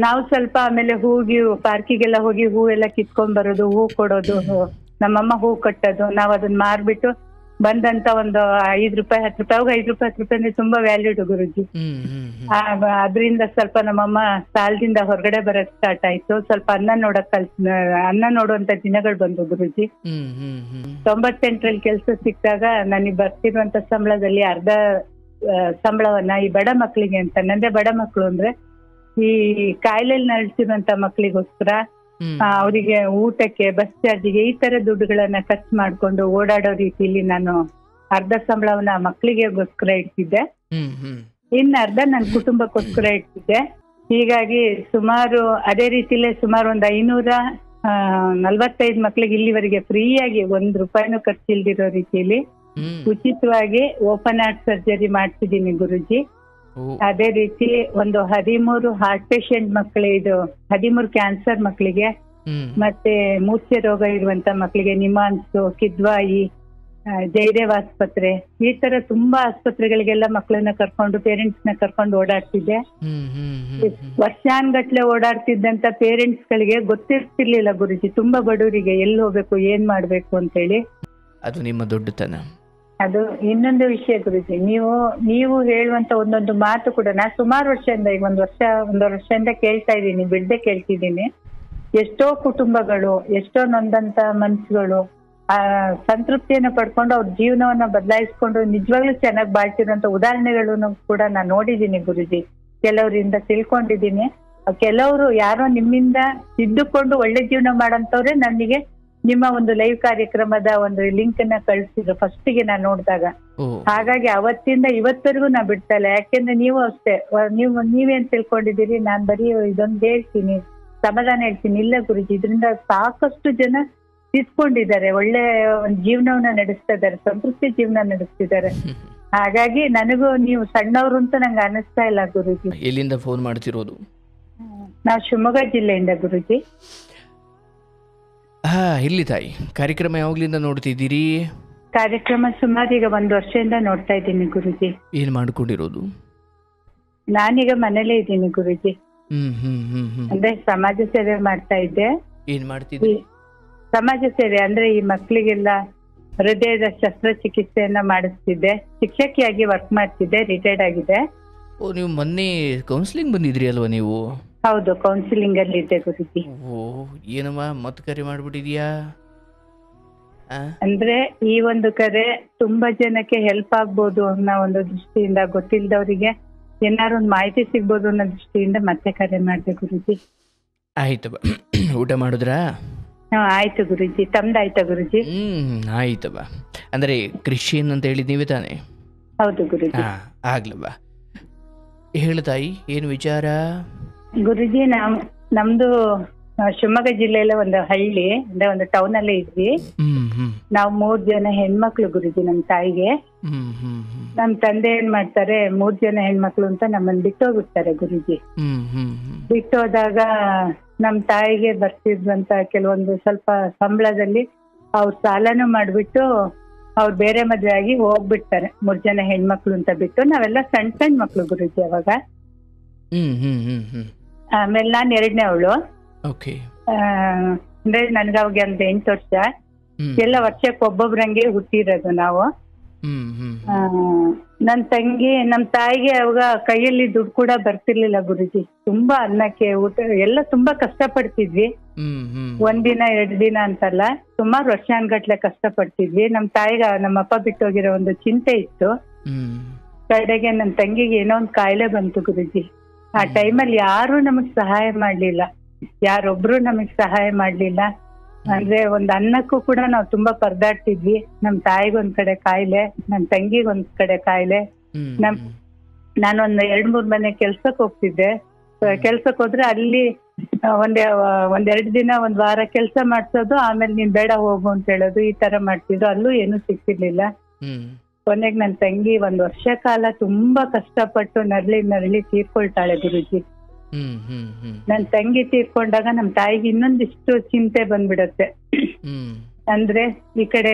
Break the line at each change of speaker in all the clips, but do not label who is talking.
ನಾವು ಸ್ವಲ್ಪ ಆಮೇಲೆ ಪಾರ್ಕಿಗೆಲ್ಲ ಹೋಗಿ ಹೂವೆಲ್ಲ ಕಿತ್ಕೊಂಡ್ ಬರೋದು, ಹೂ ಕೊಡೋದು, ನಮ್ಮಮ್ಮ ಹೂ ಕಟ್ಟೋದು, ನಾವ್ ಅದನ್ನ ಮಾರ್ಬಿಟ್ಟು ಬಂದಂತ ಒಂದು ₹5 ₹10, ಅವಾಗ ₹5 ಅಂದ್ರೆ ತುಂಬಾ ವ್ಯಾಲ್ಯೂಡ್ ಗುರುಜಿ. ಅದ್ರಿಂದ ಸ್ವಲ್ಪ ನಮ್ಮಮ್ಮ ಸಾಲದಿಂದ ಹೊರಗಡೆ ಬರಕ್ ಸ್ಟಾರ್ಟ್ ಆಯ್ತು. ಸ್ವಲ್ಪ ಅನ್ನ ನೋಡುವಂತ ದಿನಗಳು ಬಂದು ಗುರುಜಿ. 98ರಲ್ಲಿ ಕೆಲಸ ಸಿಕ್ಕಾಗ ನನಗೆ ಬರ್ತಿರುವಂತ ಸಂಬಳದಲ್ಲಿ ಅರ್ಧ ಸಂಬಳವನ್ನ ಈ ಬಡ ಮಕ್ಕಳಿಗೆ ಅಂತ, ನಂದೇ ಬಡ ಮಕ್ಕಳು ಅಂದ್ರೆ ಈ ಕಾಯಿಲೆಯಲ್ಲಿ ನರಳ್ತಿರುವಂತ ಮಕ್ಕಳಿಗೋಸ್ಕರ ಅವರಿಗೆ ಊಟಕ್ಕೆ, ಬಸ್ ಚಾರ್ಜಿಗೆ ಈ ತರ ದುಡ್ಡುಗಳನ್ನ ಖರ್ಚು ಮಾಡ್ಕೊಂಡು ಓಡಾಡೋ ರೀತಿಲಿ ನಾನು ಅರ್ಧ ಸಂಬಳವನ್ನ ಮಕ್ಕಳಿಗೆಗೋಸ್ಕರ ಇಡ್ತಿದ್ದೆ, ಇನ್ನು ಅರ್ಧ ನನ್ನ ಕುಟುಂಬಕ್ಕೋಸ್ಕರ ಇಡ್ತಿದ್ದೆ. ಹೀಗಾಗಿ ಅದೇ ರೀತಿಲೇ ಸುಮಾರು ಒಂದು 545 ಮಕ್ಳಿಗೆ ಇಲ್ಲಿವರೆಗೆ ಫ್ರೀಯಾಗಿ ₹1 ಖರ್ಚಿಲ್ದಿರೋ ರೀತಿಯಲ್ಲಿ ಉಚಿತವಾಗಿ ಓಪನ್ ಹಾರ್ಟ್ ಸರ್ಜರಿ ಮಾಡ್ತಿದ್ದೀನಿ ಗುರುಜಿ. ಅದೇ ರೀತಿ ಒಂದು 13 ಹಾರ್ಟ್ ಪೇಷಂಟ್ 13 ಕ್ಯಾನ್ಸರ್ ಮಕ್ಕಳಿಗೆ, ಮತ್ತೆ ಮೂರ್ಛೆ ರೋಗ ಇರುವಂತ ಮಕ್ಕಳಿಗೆ ನಿಮಾನ್ಸ್, ಕಿದ್ವಾಯಿ, ಜಯದೇವ್ ಆಸ್ಪತ್ರೆ, ಈ ತರ ತುಂಬಾ ಆಸ್ಪತ್ರೆಗಳಿಗೆಲ್ಲ ಮಕ್ಕಳನ್ನ ಕರ್ಕೊಂಡು, ಪೇರೆಂಟ್ಸ್ ನ ಕರ್ಕೊಂಡು ಓಡಾಡ್ತಿದ್ದೆ. ವರ್ಷಾನ್ಗಟ್ಲೆ ಓಡಾಡ್ತಿದ್ದಂತ ಪೇರೆಂಟ್ಸ್ ಗಳಿಗೆ ಗೊತ್ತಿರ್ತಿರ್ಲಿಲ್ಲ ಗುರುಜಿ, ತುಂಬಾ ಬಡವರಿಗೆ ಎಲ್ಲಿ ಹೋಗ್ಬೇಕು, ಏನ್ ಮಾಡ್ಬೇಕು ಅಂತ ಹೇಳಿ.
ಅದು ನಿಮ್ಮ ದೊಡ್ಡತನ.
ಅದು ಇನ್ನೊಂದು ವಿಷಯ ಗುರುಜಿ, ನೀವು ಹೇಳುವಂತ ಒಂದೊಂದು ಮಾತು ಕೂಡ ನಾ ಸುಮಾರು ವರ್ಷದಿಂದ, ಈಗ ಒಂದು ವರ್ಷದಿಂದ ಕೇಳ್ತಾ ಇದ್ದೀನಿ, ಬಿಡದೆ ಕೇಳ್ತಿದ್ದೀನಿ. ಎಷ್ಟೋ ಕುಟುಂಬಗಳು, ಎಷ್ಟೋ ನೊಂದಂತ ಮನ್ಸುಗಳು ಸಂತೃಪ್ತಿಯನ್ನ ಪಡ್ಕೊಂಡು ಅವ್ರ ಜೀವನವನ್ನ ಬದಲಾಯಿಸ್ಕೊಂಡು ನಿಜವಾಗ್ಲೂ ಚೆನ್ನಾಗಿ ಬಾಳ್ತಿರೋಂತ ಉದಾಹರಣೆಗಳನ್ನು ಕೂಡ ನಾನು ನೋಡಿದ್ದೀನಿ ಗುರುಜಿ. ಕೆಲವರಿಂದ ತಿಳ್ಕೊಂಡಿದ್ದೀನಿ. ಕೆಲವರು ಯಾರೋ ನಿಮ್ಮಿಂದ ತಿದ್ದುಕೊಂಡು ಒಳ್ಳೆ ಜೀವನ ಮಾಡಂತವ್ರೆ ನನಗೆ ನಿಮ್ಮ ಒಂದು ಲೈವ್ ಕಾರ್ಯಕ್ರಮದ ಒಂದು ಲಿಂಕ್ ಅನ್ನ ಕಳಿಸಿದ್ರು ಫಸ್ಟಿಗೆ ನಾನು ನೋಡಿದಾಗ. ಹಾಗಾಗಿ ಅವತ್ತಿಂದ ಇವತ್ತರೆಗೂ ನಾ ಬಿಡ್ತಾ ಇಲ್ಲ. ಯಾಕೆಂದ್ರೆ ನೀವು ಅಷ್ಟೇ, ನೀವೇನ್ ತಿಳ್ಕೊಂಡಿದ್ದೀರಿ, ನಾನ್ ಬರೀ ಇದೊಂದು ಹೇಳ್ತೀನಿ, ಸಮಾಧಾನ ಹೇಳ್ತೀನಿ. ಇಲ್ಲ ಗುರುಜಿ, ಇದರಿಂದ ಸಾಕಷ್ಟು ಜನ ತಿದ್ಕೊಂಡಿದ್ದಾರೆ, ಒಳ್ಳೆ ಒಂದು ಜೀವನವನ್ನ ನಡೆಸ್ತಾ ಇದ್ದಾರೆ, ಸಂತೃಪ್ತಿ ಜೀವನ ನಡೆಸ್ತಿದ್ದಾರೆ. ಹಾಗಾಗಿ ನನಗೂ ನೀವು ಸಣ್ಣವರು ಅಂತ ನಂಗೆ ಅನಿಸ್ತಾ ಇಲ್ಲ ಗುರುಜಿ.
ಎಲ್ಲಿಂದ ಫೋನ್ ಮಾಡ್ತಿರೋದು?
ನಾವು ಶಿವಮೊಗ್ಗ ಜಿಲ್ಲೆಯಿಂದ ಗುರುಜಿ.
ಇಲ್ಲಿ ತಾಯಿ, ಕಾರ್ಯಕ್ರಮ ಯಾವಾಗ್ಲಿಂದ ನೋಡ್ತಿದ್ದೀರಿ?
ಕಾರ್ಯಕ್ರಮ ಸುಮಾರು ಈಗ 1 ವರ್ಷದಿಂದ ನೋಡ್ತಾ ಇದ್ದೀನಿ ಗುರುಜಿ.
ಏನ್ ಮಾಡ್ಕೊಂಡಿರೋದು?
ನಾನೀಗ ಮನೇಲೇ ಇದ್ದೀನಿ ಗುರುಜಿ. ಅಂದ್ರೆ ಸಮಾಜ ಸೇವೆ ಮಾಡ್ತಾ ಇದ್ದೆ.
ಏನ್ ಮಾಡ್ತಿದ್ರಿ?
ಸಮಾಜ ಸೇವೆ ಅಂದ್ರೆ ಈ ಮಕ್ಕಳಿಗೆಲ್ಲ ಹೃದಯದ ಶಸ್ತ್ರಚಿಕಿತ್ಸೆಯನ್ನ ಮಾಡಿಸ್ತಿದ್ದೆ. ಶಿಕ್ಷಕಿಯಾಗಿ ವರ್ಕ್ ಮಾಡ್ತಿದ್ದೆ, ರಿಟೈರ್ಡ್ ಆಗಿದೆ.
ನೀವು ಮೊನ್ನೆ ಕೌನ್ಸಿಲಿಂಗ್ ಬಂದಿದ್ರಿ ಅಲ್ವಾ ನೀವು?
ಹೌದು, ಕೌನ್ಸಿಲಿಂಗ್ ಅಲ್ಲಿ ಇದ್ದೆ ಗುರುಜಿ.
ಏನಮ್ಮ ಮತ್ ಕರೆ ಮಾಡ್ಬಿಟ್ಟಿದ್ಯಾ?
ಅಂದ್ರೆ ಈ ಒಂದು ಕರೆ ತುಂಬಾ ಜನಕ್ಕೆ ಹೆಲ್ಪ್ ಆಗ್ಬೋದು ಅನ್ನೋ ಒಂದು ದೃಷ್ಟಿಯಿಂದ, ಗೊತ್ತಿಲ್ಲದವರಿಗೆ ಏನಾದ್ರು ಒಂದು ಮಾಹಿತಿ ಸಿಗ್ಬೋದು ಅನ್ನೋ ದೃಷ್ಟಿಯಿಂದ ಮತ್ತೆ ಕರೆ ಮಾಡಿದೆ ಗುರುಜಿ.
ಆಯ್ತವ, ಊಟ ಮಾಡಿದ್ರಾ?
ಆಯ್ತು ಗುರುಜಿ, ತಮ್ದಾಯ್ತಾ ಗುರುಜಿ?
ಆಯ್ತವ. ಅಂದ್ರೆ ಕ್ರಿಶ್ಚಿಯನ್ ಅಂತ ಹೇಳಿದ್ ನೀವೇ ತಾನೆ?
ಹೌದು ಗುರುಜಿ.
ಆಗ್ಲವ, ಹೇಳು ತಾಯಿ, ಏನು ವಿಚಾರ?
ಗುರುಜಿ, ನಮ್ದು ಶಿವಮೊಗ್ಗ ಜಿಲ್ಲೆಯಲ್ಲ ಒಂದು ಹಳ್ಳಿ, ಅಂದ್ರೆ ಒಂದು ಟೌನ್ ಅಲ್ಲೇ ಇದ್ವಿ. ನಾವು 3 ಜನ ಹೆಣ್ಮಕ್ಳು ಗುರುಜಿ. ನಮ್ ತಾಯಿಗೆ, ನಮ್ ತಂದೆ ಏನ್ ಮಾಡ್ತಾರೆ, 3 ಜನ ಹೆಣ್ಮಕ್ಳು ಅಂತ ನಮ್ಮನ್ನ ಬಿಟ್ಟೋಗ್ಬಿಡ್ತಾರೆ ಗುರುಜಿ. ಬಿಟ್ಟೋದಾಗ ನಮ್ ತಾಯಿಗೆ ಬರ್ತಿದ್ವಂತ ಕೆಲವೊಂದು ಸ್ವಲ್ಪ ಸಂಬಳದಲ್ಲಿ ಅವ್ರ ಸಾಲನೂ ಮಾಡ್ಬಿಟ್ಟು ಅವ್ರು ಬೇರೆ ಮದ್ವೆ ಆಗಿ ಹೋಗ್ಬಿಡ್ತಾರೆ. 3 ಜನ ಹೆಣ್ಮಕ್ಳು ಅಂತ ಬಿಟ್ಟು. ನಾವೆಲ್ಲ ಸಣ್ಣ ಮಕ್ಳು ಗುರುಜಿ ಅವಾಗ. ಆಮೇಲೆ ನಾನ್ 2ನೇ ಅವಳು. ಅಂದ್ರೆ ನನ್ಗ ಅವಾಗ ಒಂದು 8 ವರ್ಷ. ಎಲ್ಲ ವರ್ಷಕ್ಕೆ ಒಬ್ಬೊಬ್ರಂಗೆ ಹುಟ್ಟಿರೋದು ನಾವು. ನಮ್ ತಾಯಿಗೆ ಅವಾಗ ಕೈಯಲ್ಲಿ ದುಡ್ಡು ಕೂಡ ಬರ್ತಿರ್ಲಿಲ್ಲ ಗುರುಜಿ. ತುಂಬಾ ಅನ್ನಕ್ಕೆ, ಊಟ ಎಲ್ಲ ತುಂಬಾ ಕಷ್ಟ ಪಡ್ತಿದ್ವಿ. 1 ದಿನ 2 ದಿನ ಅಂತಲ್ಲ, ಸುಮಾರು ವರ್ಷಾನ್ಗಟ್ಲೆ ಕಷ್ಟ ಪಡ್ತಿದ್ವಿ. ನಮ್ ತಾಯಿಗ ನಮ್ಮಪ್ಪ ಬಿಟ್ಟೋಗಿರೋ ಒಂದು ಚಿಂತೆ ಇತ್ತು. ಕಡೆಗೆ ನನ್ ತಂಗಿಗೆ ಏನೋ ಒಂದು ಕಾಯಿಲೆ ಬಂತು ಗುರುಜಿ. ಆ ಟೈಮಲ್ಲಿ ಯಾರು ನಮಗ್ ಸಹಾಯ ಮಾಡ್ಲಿಲ್ಲ, ಯಾರೊಬ್ರು ನಮಗ್ ಸಹಾಯ ಮಾಡ್ಲಿಲ್ಲ. ಅಂದ್ರೆ ಒಂದ್ ಅನ್ನಕ್ಕೂ ಕೂಡ ನಾವು ತುಂಬಾ ಪರದಾಡ್ತಿದ್ವಿ. ನಮ್ ತಾಯಿಗೊಂದ್ ಕಡೆ ಕಾಯಿಲೆ, ನನ್ ತಂಗಿಗೊಂದ್ ಕಡೆ ಕಾಯಿಲೆ. ನಾನೊಂದ್ 2-3 ಮನೆ ಕೆಲ್ಸಕ್ ಹೋಗ್ತಿದ್ದೆ. ಕೆಲ್ಸಕ್ ಹೋದ್ರೆ ಅಲ್ಲಿ ಒಂದೆರಡು ದಿನ, 1 ವಾರ ಕೆಲ್ಸ ಮಾಡ್ಸೋದು, ಆಮೇಲೆ ನೀನ್ ಬೇಡ ಹೋಗು ಅಂತ ಹೇಳೋದು, ಈ ತರ ಮಾಡ್ತಿದ್ರು. ಅಲ್ಲೂ ಏನೂ ಸಿಗ್ತಿರ್ಲಿಲ್ಲ. ಕೊನೆಗೆ ನನ್ ತಂಗಿ 1 ವರ್ಷ ಕಾಲ ತುಂಬಾ ಕಷ್ಟಪಟ್ಟು ನರಳಿ ತೀರ್ಕೊಳ್ತಾಳೆ ಗುರುಜಿ. ನನ್ ತಂಗಿ ತೀರ್ಕೊಂಡಾಗ ನಮ್ ತಾಯಿಗೆ ಇನ್ನೊಂದಿಷ್ಟು ಚಿಂತೆ ಬಂದ್ಬಿಡತ್ತೆ. ಅಂದ್ರೆ ಈ ಕಡೆ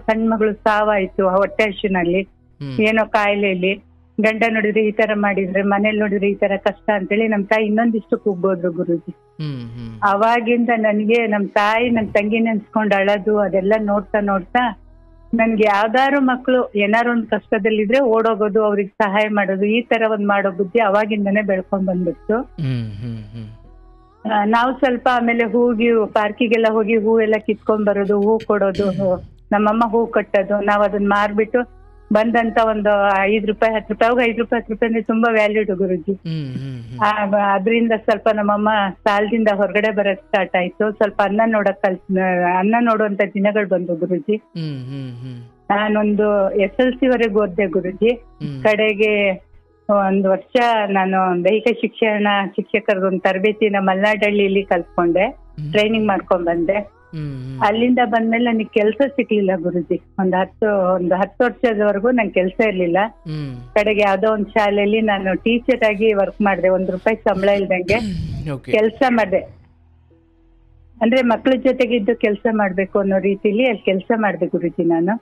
ಸಣ್ಣ ಮಗಳು ಸಾವಾಯ್ತು ಹೊಟ್ಟೆ ಹಸಿನಲ್ಲಿ, ಏನೋ ಕಾಯಿಲೆಯಲ್ಲಿ. ಗಂಡ ನೋಡಿದ್ರೆ ಈ ತರ ಮಾಡಿದ್ರೆ, ಮನೇಲಿ ನೋಡಿದ್ರೆ ಈ ತರ ಕಷ್ಟ ಅಂತೇಳಿ ನಮ್ ತಾಯಿ ಇನ್ನೊಂದಿಷ್ಟು ಕೂಗ್ಬೋದ್ರು ಗುರುಜಿ. ಅವಾಗಿಂದ ನನ್ಗೆ ನಮ್ ತಾಯಿ ನನ್ ತಂಗಿ ನೆನ್ಸ್ಕೊಂಡ್ ಅಳದು ಅದೆಲ್ಲ ನೋಡ್ತಾ ನೋಡ್ತಾ ನನ್ಗೆ ಯಾವ್ದಾರು ಮಕ್ಳು ಏನಾರು ಒಂದ್ ಕಷ್ಟದಲ್ಲಿದ್ರೆ ಓಡೋಗೋದು, ಅವ್ರಿಗೆ ಸಹಾಯ ಮಾಡೋದು, ಈ ತರ ಒಂದ್ ಮಾಡೋ ಬುದ್ಧಿ ಅವಾಗಿಂದಾನೇ ಬೆಳ್ಕೊಂಡ್ ಬಂದ್ಬಿಡ್ತು. ನಾವು ಸ್ವಲ್ಪ ಆಮೇಲೆ ಪಾರ್ಕಿಗೆಲ್ಲ ಹೋಗಿ ಹೂ ಎಲ್ಲ ಕಿತ್ಕೊಂಡ್ ಬರೋದು, ಹೂ ಕೊಡೋದು, ನಮ್ಮಮ್ಮ ಹೂ ಕಟ್ಟೋದು, ನಾವ್ ಅದನ್ನ ಮಾರ್ಬಿಟ್ಟು ಬಂದಂತ ಒಂದು 5 ರೂಪಾಯಿ 10 ರೂಪಾಯಿ, ಅವಾಗ 5 ರೂಪಾಯಿ 10 ರೂಪಾಯಿ ಅಂದ್ರೆ ತುಂಬಾ ವ್ಯಾಲ್ಯೂಡ್ ಗುರುಜಿ. ಅದ್ರಿಂದ ಸ್ವಲ್ಪ ನಮ್ಮಮ್ಮ ಸಾಲದಿಂದ ಹೊರಗಡೆ ಬರಕ್ ಸ್ಟಾರ್ಟ್ ಆಯ್ತು. ಸ್ವಲ್ಪ ಅನ್ನ ನೋಡುವಂತ ದಿನಗಳು ಬಂದು ಗುರುಜಿ. ನಾನೊಂದು SLC ವರೆಗೂ ಓದ್ದೆ ಗುರುಜಿ. ಕಡೆಗೆ 1 ವರ್ಷ ನಾನು ದೈಹಿಕ ಶಿಕ್ಷಕರ ಒಂದು ತರಬೇತಿನ ಮಲ್ನಾಡಹಳ್ಳಿಲಿ ಕಲ್ತ್ಕೊಂಡೆ, ಟ್ರೈನಿಂಗ್ ಮಾಡ್ಕೊಂಡ್ ಬಂದೆ. ಅಲ್ಲಿಂದ ಬಂದ್ಮೇಲೆ ನನಗೆ ಕೆಲಸ ಸಿಗ್ಲಿಲ್ಲ ಗುರುಜಿ. ಒಂದು 10 ವರ್ಷದವರೆಗೂ ನಂಗೆ ಕೆಲಸ ಇರ್ಲಿಲ್ಲ. ಕಡೆಗೆ ಯಾವ್ದೋ ಒಂದ್ ಶಾಲೆಯಲ್ಲಿ ನಾನು ಟೀಚರ್ ಆಗಿ ವರ್ಕ್ ಮಾಡಿದೆ. 1 ರೂಪಾಯಿ ಸಂಬಳ ಇಲ್ದಂಗೆ ಕೆಲಸ ಮಾಡಿದೆ. ಅಂದ್ರೆ ಮಕ್ಳ ಜೊತೆಗಿದ್ದು ಕೆಲಸ ಮಾಡ್ಬೇಕು ಅನ್ನೋ ರೀತಿಲಿ ಅಲ್ಲಿ ಕೆಲಸ ಮಾಡಿದೆ ಗುರುಜಿ ನಾನು.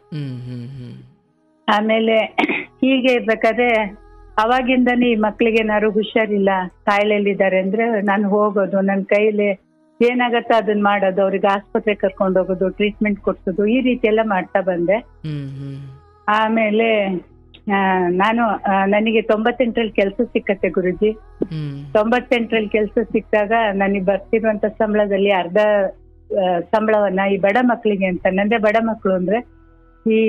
ಆಮೇಲೆ ಹೀಗೆ ಇರ್ಬೇಕಾದ್ರೆ ಅವಾಗಿಂದಾನೇ ಈ ಮಕ್ಳಿಗೆ ಏನಾದ್ರು ಹುಷಾರಿಲ್ಲ, ಕಾಯಿಲೆಯಲ್ಲಿದ್ದಾರೆ ಅಂದ್ರೆ ನಾನು ಹೋಗೋದು, ನನ್ನ ಕೈಲಿ ಏನಾಗತ್ತೋ ಅದನ್ನ ಮಾಡೋದು, ಅವ್ರಿಗೆ ಆಸ್ಪತ್ರೆ ಕರ್ಕೊಂಡು ಹೋಗೋದು, ಟ್ರೀಟ್ಮೆಂಟ್ ಕೊಡ್ಸೋದು, ಈ ರೀತಿ ಎಲ್ಲ ಮಾಡ್ತಾ ಬಂದೆ. ಆಮೇಲೆ ನನಗೆ 98ರಲ್ಲಿ ಕೆಲಸ ಸಿಕ್ಕತ್ತೆ ಗುರುಜಿ. 98ರಲ್ಲಿ ಕೆಲಸ ಸಿಕ್ಕಾಗ ನನಗೆ ಬರ್ತಿರುವಂತ ಸಂಬಳದಲ್ಲಿ ಅರ್ಧ ಸಂಬಳವನ್ನ ಈ ಬಡ ಮಕ್ಳಿಗೆ ಅಂತ, ನಂದೇ ಬಡ ಮಕ್ಳು ಅಂದ್ರೆ ಈ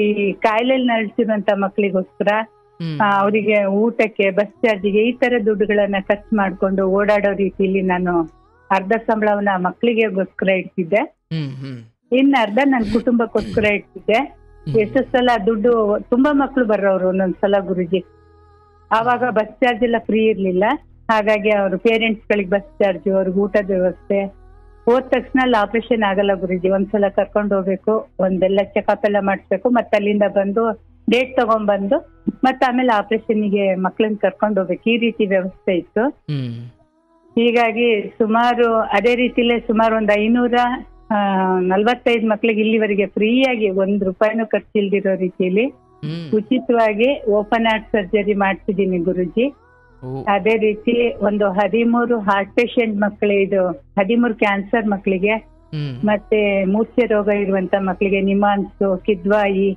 ಕಾಯಿಲೆಯಲ್ಲಿ ನರಳ್ತಿರುವಂತ ಮಕ್ಳಿಗೋಸ್ಕರ ಅವರಿಗೆ ಊಟಕ್ಕೆ, ಬಸ್ ಚಾರ್ಜಿಗೆ ಈ ತರ ದುಡ್ಡುಗಳನ್ನ ಖರ್ಚು ಮಾಡ್ಕೊಂಡು ಓಡಾಡೋ ರೀತಿಯಲ್ಲಿ ನಾನು ಅರ್ಧ ಸಂಬಳವನ್ನ ಮಕ್ಳಿಗೆಗೋಸ್ಕರ ಇಡ್ತಿದ್ದೆ, ಇನ್ನ ಅರ್ಧ ನನ್ನ ಕುಟುಂಬಕ್ಕೋಸ್ಕರ ಇಡ್ತಿದ್ದೆ. ಎಷ್ಟು ಸಲ ದುಡ್ಡು ತುಂಬಾ ಮಕ್ಳು ಬರೋರು ಒಂದೊಂದ್ಸಲ ಗುರುಜಿ. ಆವಾಗ ಬಸ್ ಚಾರ್ಜ್ ಎಲ್ಲ ಫ್ರೀ ಇರ್ಲಿಲ್ಲ. ಹಾಗಾಗಿ ಅವ್ರ ಪೇರೆಂಟ್ಸ್ ಗಳಿಗೆ ಬಸ್ ಚಾರ್ಜ್, ಅವ್ರಿಗೆ ಊಟದ ವ್ಯವಸ್ಥೆ. ಹೋದ ತಕ್ಷಣ ಅಲ್ಲಿ ಆಪರೇಷನ್ ಆಗಲ್ಲ ಗುರುಜಿ. ಒಂದ್ಸಲ ಕರ್ಕೊಂಡು ಹೋಗ್ಬೇಕು, ಒಂದೆಲ್ಲ ಚೆಕಪ್ ಎಲ್ಲ ಮಾಡಿಸ್ಬೇಕು, ಮತ್ತೆ ಅಲ್ಲಿಂದ ಬಂದು ಡೇಟ್ ತಗೊಂಡ್ಬಂದು ಮತ್ತೆ ಆಮೇಲೆ ಆಪರೇಷನ್ಗೆ ಮಕ್ಳನ್ನ ಕರ್ಕೊಂಡು ಹೋಗ್ಬೇಕು. ಈ ರೀತಿ ವ್ಯವಸ್ಥೆ ಇತ್ತು. ಹೀಗಾಗಿ ಅದೇ ರೀತಿಲೇ ಸುಮಾರು ಒಂದು 545 ಮಕ್ಳಿಗೆ ಇಲ್ಲಿವರೆಗೆ ಫ್ರೀಯಾಗಿ 1 ರೂಪಾಯಿನೂ ಖರ್ಚಿಲ್ದಿರೋ ರೀತಿಯಲ್ಲಿ ಉಚಿತವಾಗಿ ಓಪನ್ ಹಾರ್ಟ್ ಸರ್ಜರಿ ಮಾಡ್ತಿದ್ದೀನಿ ಗುರುಜಿ. ಅದೇ ರೀತಿ ಒಂದು 13 ಹಾರ್ಟ್ ಪೇಷಂಟ್ ಮಕ್ಕಳು, 13 ಕ್ಯಾನ್ಸರ್ ಮಕ್ಕಳಿಗೆ, ಮತ್ತೆ ಮೂರ್ಛೆ ರೋಗ ಇರುವಂತ ಮಕ್ಕಳಿಗೆ ನಿಮಾನ್ಸು, ಕಿದ್ವಾಯಿ,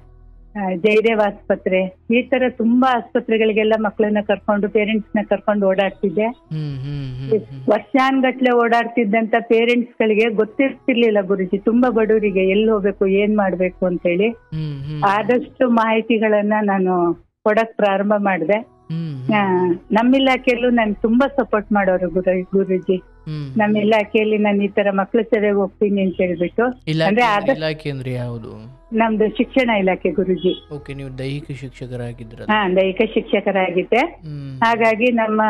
ಜಯದೇವ್ ಆಸ್ಪತ್ರೆ, ಈ ತರ ತುಂಬಾ ಆಸ್ಪತ್ರೆಗಳಿಗೆಲ್ಲ ಮಕ್ಕಳನ್ನ ಕರ್ಕೊಂಡು, ಪೇರೆಂಟ್ಸ್ ನ ಕರ್ಕೊಂಡು ಓಡಾಡ್ತಿದ್ದೆ. ವರ್ಷಾನ್ಗಟ್ಲೆ ಓಡಾಡ್ತಿದ್ದಂತ ಪೇರೆಂಟ್ಸ್ ಗಳಿಗೆ ಗೊತ್ತಿರ್ತಿರ್ಲಿಲ್ಲ ಗುರುಜಿ, ತುಂಬಾ ಬಡವರಿಗೆ ಎಲ್ಲಿ ಹೋಗ್ಬೇಕು, ಏನ್ ಮಾಡ್ಬೇಕು ಅಂತ ಹೇಳಿ. ಆದಷ್ಟು ಮಾಹಿತಿಗಳನ್ನ ನಾನು ಕೊಡಕ್ ಪ್ರಾರಂಭ ಮಾಡಿದೆ. ನಮ್ಮ ಇಲಾಖೆಯಲ್ಲೂ ನನ್ ತುಂಬಾ ಸಪೋರ್ಟ್ ಮಾಡೋರು ಗುರುಜಿ. ನಮ್ಮ ಇಲಾಖೆಯಲ್ಲಿ ನಾನು ಈ ತರ ಮಕ್ಳ ಸೇವೆಗೆ ಹೋಗ್ತೀನಿ ಅಂತ ಹೇಳ್ಬಿಟ್ಟು.
ಅಂದ್ರೆ ಯಾವುದು?
ನಮ್ದು ಶಿಕ್ಷಣ ಇಲಾಖೆ ಗುರುಜಿ.
ನೀವು ದೈಹಿಕ ಶಿಕ್ಷಕರಾಗಿದ್ರ?
ದೈಹಿಕ ಶಿಕ್ಷಕರಾಗಿದ್ದೆ. ಹಾಗಾಗಿ ನಮ್ಮ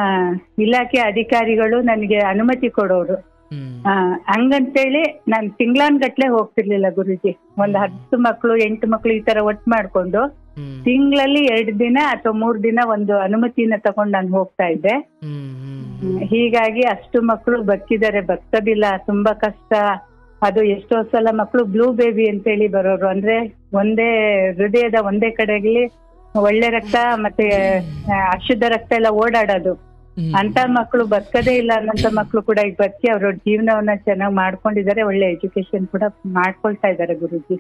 ಇಲಾಖೆ ಅಧಿಕಾರಿಗಳು ನನಗೆ ಅನುಮತಿ ಕೊಡೋರು. ಹಂಗಂತೇಳಿ ನಾನ್ ತಿಂಗ್ಳಾನ್ಗಟ್ಲೆ ಹೋಗ್ತಿರ್ಲಿಲ್ಲ ಗುರುಜಿ. 10 ಮಕ್ಳು 8 ಮಕ್ಳು ಈ ತರ ಒಟ್ಟು ಮಾಡ್ಕೊಂಡು ತಿಂಗಳಲ್ಲಿ 2 ದಿನ ಅಥವಾ 3 ದಿನ ಒಂದು ಅನುಮತಿನ ತಗೊಂಡು ನಾನು ಹೋಗ್ತಾ ಇದ್ದೆ. ಹೀಗಾಗಿ ಅಷ್ಟು ಮಕ್ಳು ಬದುಕೋದಿಲ್ಲ, ತುಂಬಾ ಕಷ್ಟ. ಅದು ಎಷ್ಟೋ ಸಲ ಮಕ್ಳು ಬ್ಲೂ ಬೇಬಿ ಅಂತೇಳಿ ಬರೋರು, ಅಂದ್ರೆ ಹೃದಯದ ಒಂದೇ ಕಡೆಗೆ ಒಳ್ಳೆ ರಕ್ತ ಮತ್ತೆ ಅಶುದ್ಧ ರಕ್ತ ಎಲ್ಲ ಓಡಾಡೋದು. ಅಂತ ಮಕ್ಳು ಬದುಕದೇ ಇಲ್ಲ ಅನ್ನೋಂತ ಮಕ್ಳು ಕೂಡ ಈಗ ಬದುಕಿ ಅವ್ರ ಜೀವನವನ್ನ ಚೆನ್ನಾಗಿ ಮಾಡ್ಕೊಂಡಿದ್ದಾರೆ, ಒಳ್ಳೆ ಎಜುಕೇಶನ್ ಕೂಡ ಮಾಡ್ಕೊಳ್ತಾ ಇದ್ದಾರೆ ಗುರುಜಿ.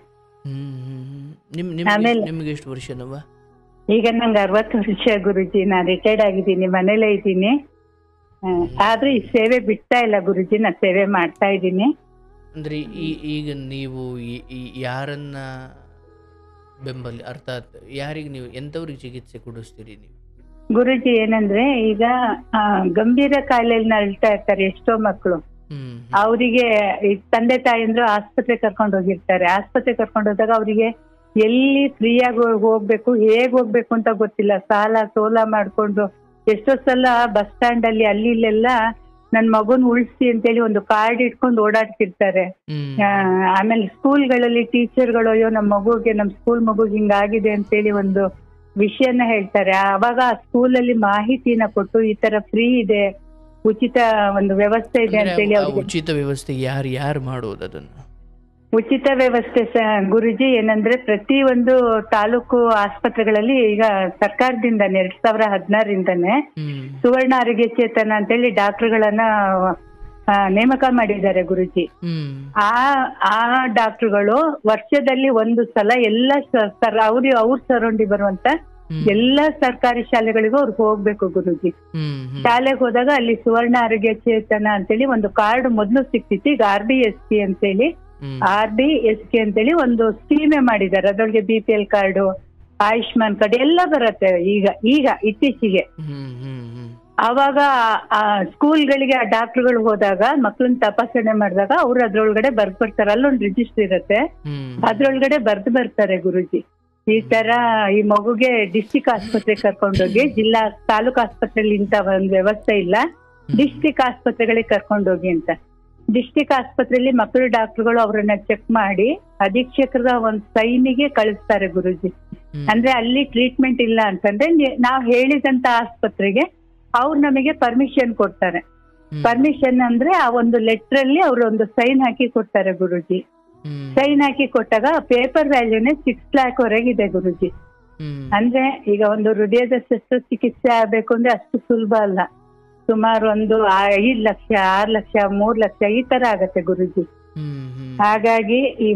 ನಿಮ್ಗೆ ಎಷ್ಟು ವರ್ಷ?
ಈಗ ನಂಗೆ 60 ವರ್ಷ ಗುರುಜಿ. ನಾನು ರಿಟೈರ್ಡ್ ಆಗಿದ್ದೀನಿ, ಮನೇಲೇ ಇದ್ದೀನಿ. ಆದ್ರೆ ಈ ಸೇವೆ ಬಿಡ್ತಾ ಇಲ್ಲ ಗುರುಜಿ, ನಾ ಸೇವೆ ಮಾಡ್ತಾ ಇದ್ದೀನಿ.
ಅಂದ್ರೆ ಈಗ ನೀವು ಯಾರನ್ನ ಬೆಂಬಲಿ, ಅರ್ಥಾತ್ ಯಾರಿಗೆ ನೀವು ಎಂತವ್ರಿಗೆ ಚಿಕಿತ್ಸೆ ಕೊಡಿಸ್ತೀರಿ ನೀವು?
ಗುರುಜಿ ಏನಂದ್ರೆ ಈಗ ಗಂಭೀರ ಕಾಯಿಲೆಯಲ್ಲಿ ನರಳ್ತಾ ಇರ್ತಾರೆ ಎಷ್ಟೋ ಮಕ್ಕಳು. ಅವರಿಗೆ ತಂದೆ ತಾಯಿಂದ್ರು ಆಸ್ಪತ್ರೆ ಕರ್ಕೊಂಡು ಹೋಗಿರ್ತಾರೆ. ಆಸ್ಪತ್ರೆ ಕರ್ಕೊಂಡು ಹೋದಾಗ ಅವರಿಗೆ ಎಲ್ಲಿ ಫ್ರೀಯಾಗಿ ಹೋಗ್ಬೇಕು, ಹೇಗ್ ಹೋಗ್ಬೇಕು ಅಂತ ಗೊತ್ತಿಲ್ಲ. ಸಾಲ ಸೋಲ ಮಾಡ್ಕೊಂಡು ಎಷ್ಟೋ ಸಲ ಬಸ್ ಸ್ಟ್ಯಾಂಡ್ ಅಲ್ಲಿ ಅಲ್ಲಿ ಇಲ್ಲೆಲ್ಲ ನನ್ ಮಗುನ್ ಉಳಿಸಿ ಅಂತೇಳಿ ಒಂದು ಕಾರ್ಡ್ ಇಟ್ಕೊಂಡು ಓಡಾಡ್ತಿರ್ತಾರೆ. ಆಮೇಲೆ ಸ್ಕೂಲ್ಗಳಲ್ಲಿ ಟೀಚರ್ಗಳು ಅಯ್ಯೋ ನಮ್ ಸ್ಕೂಲ್ ಮಗುಗೆ ಹಿಂಗಾಗಿದೆ ಅಂತೇಳಿ ಒಂದು ವಿಷಯನ ಹೇಳ್ತಾರೆ. ಅವಾಗ ಆ ಸ್ಕೂಲಲ್ಲಿ ಮಾಹಿತಿನ ಕೊಟ್ಟು ಈ ತರ ಫ್ರೀ ಇದೆ, ಉಚಿತ ಒಂದು ವ್ಯವಸ್ಥೆ ಇದೆ ಅಂತೇಳಿ.
ಉಚಿತ ವ್ಯವಸ್ಥೆ ಯಾರು ಮಾಡೋದು ಅದನ್ನು?
ಉಚಿತ ವ್ಯವಸ್ಥೆ ಗುರುಜಿ ಏನಂದ್ರೆ ಪ್ರತಿ ಒಂದು ತಾಲೂಕು ಆಸ್ಪತ್ರೆಗಳಲ್ಲಿ ಈಗ ಸರ್ಕಾರದಿಂದ 2016ರಿಂದನೇ ಸುವರ್ಣ ಆರೋಗ್ಯ ಚೇತನ ಅಂತೇಳಿ ಡಾಕ್ಟರ್ಗಳನ್ನ ನೇಮಕ ಮಾಡಿದ್ದಾರೆ ಗುರುಜಿ. ಆ ಡಾಕ್ಟರ್ಗಳು ವರ್ಷದಲ್ಲಿ ಒಂದು ಸಲ ಎಲ್ಲ ಅವ್ರ ಸರೌಂಡಿ ಬರುವಂತ ಎಲ್ಲಾ ಸರ್ಕಾರಿ ಶಾಲೆಗಳಿಗೂ ಅವ್ರಿಗೆ ಹೋಗ್ಬೇಕು ಗುರುಜಿ. ಶಾಲೆಗೆ ಹೋದಾಗ ಅಲ್ಲಿ ಸುವರ್ಣ ಆರೋಗ್ಯ ಚೇತನ ಅಂತೇಳಿ ಒಂದು ಕಾರ್ಡ್ ಮೊದ್ಲು ಸಿಕ್ತಿತ್ತು. ಈಗ RDSK ಅಂತೇಳಿ ಒಂದು ಸ್ಕೀಮೇ ಮಾಡಿದ್ದಾರೆ. ಅದ್ರೊಳಗೆ BPL ಕಾರ್ಡು, ಆಯುಷ್ಮಾನ್ ಕಾರ್ಡ್ ಎಲ್ಲ ಬರುತ್ತೆ ಈಗ ಇತ್ತೀಚೆಗೆ. ಅವಾಗ ಆ ಸ್ಕೂಲ್ಗಳಿಗೆ ಆ ಡಾಕ್ಟರ್ಗಳು ಹೋದಾಗ ಮಕ್ಳನ್ನ ತಪಾಸಣೆ ಮಾಡಿದಾಗ ಅವ್ರು ಅದ್ರೊಳಗಡೆ ಬರ್ತಾರೆ. ಅಲ್ಲೊಂದು ರಿಜಿಸ್ಟರ್ ಇರುತ್ತೆ, ಅದ್ರೊಳಗಡೆ ಬರ್ತಾರೆ ಗುರುಜಿ. ಈ ತರ ಈ ಮಗುಗೆ ಡಿಸ್ಟಿಕ್ ಆಸ್ಪತ್ರೆಗೆ ಕರ್ಕೊಂಡೋಗಿ, ತಾಲೂಕು ಆಸ್ಪತ್ರೆಯಲ್ಲಿ ಇಂತ ಒಂದು ವ್ಯವಸ್ಥೆ ಇಲ್ಲ, ಡಿಸ್ಟಿಕ್ ಆಸ್ಪತ್ರೆಗಳಿಗೆ ಕರ್ಕೊಂಡೋಗಿ ಅಂತ. ಡಿಸ್ಟಿಕ್ ಆಸ್ಪತ್ರೆಯಲ್ಲಿ ಮಕ್ಕಳು ಡಾಕ್ಟರ್ಗಳು ಅವ್ರನ್ನ ಚೆಕ್ ಮಾಡಿ ಅಧೀಕ್ಷಕರ ಒಂದು ಸೈನಿಗೆ ಕಳಿಸ್ತಾರೆ ಗುರುಜಿ. ಅಂದ್ರೆ ಅಲ್ಲಿ ಟ್ರೀಟ್ಮೆಂಟ್ ಇಲ್ಲ ಅಂತಂದ್ರೆ ನಾವ್ ಹೇಳಿದಂತ ಆಸ್ಪತ್ರೆಗೆ ಅವ್ರು ನಮಗೆ ಪರ್ಮಿಷನ್ ಕೊಡ್ತಾರೆ. ಪರ್ಮಿಷನ್ ಅಂದ್ರೆ ಆ ಒಂದು ಲೆಟರ್ ಅಲ್ಲಿ ಅವ್ರು ಒಂದು ಸೈನ್ ಹಾಕಿ ಕೊಡ್ತಾರೆ ಗುರುಜಿ. ಸೈನ್ ಹಾಕಿ ಕೊಟ್ಟಾಗ ಪೇಪರ್ ವ್ಯಾಲ್ಯೂನೇ 6 lakh ವರೆಗಿದೆ ಗುರುಜಿ. ಅಂದ್ರೆ ಈಗ ಒಂದು ಹೃದಯದ ಶಸ್ತ್ರಚಿಕಿತ್ಸೆ ಆಗ್ಬೇಕು ಅಂದ್ರೆ ಅಷ್ಟು ಸುಲಭ ಅಲ್ಲ. ಸುಮಾರು ಒಂದು 5 ಲಕ್ಷ, 6 ಲಕ್ಷ, 3 ಲಕ್ಷ ಈ ತರ ಆಗತ್ತೆ ಗುರುಜಿ. ಹಾಗಾಗಿ ಈ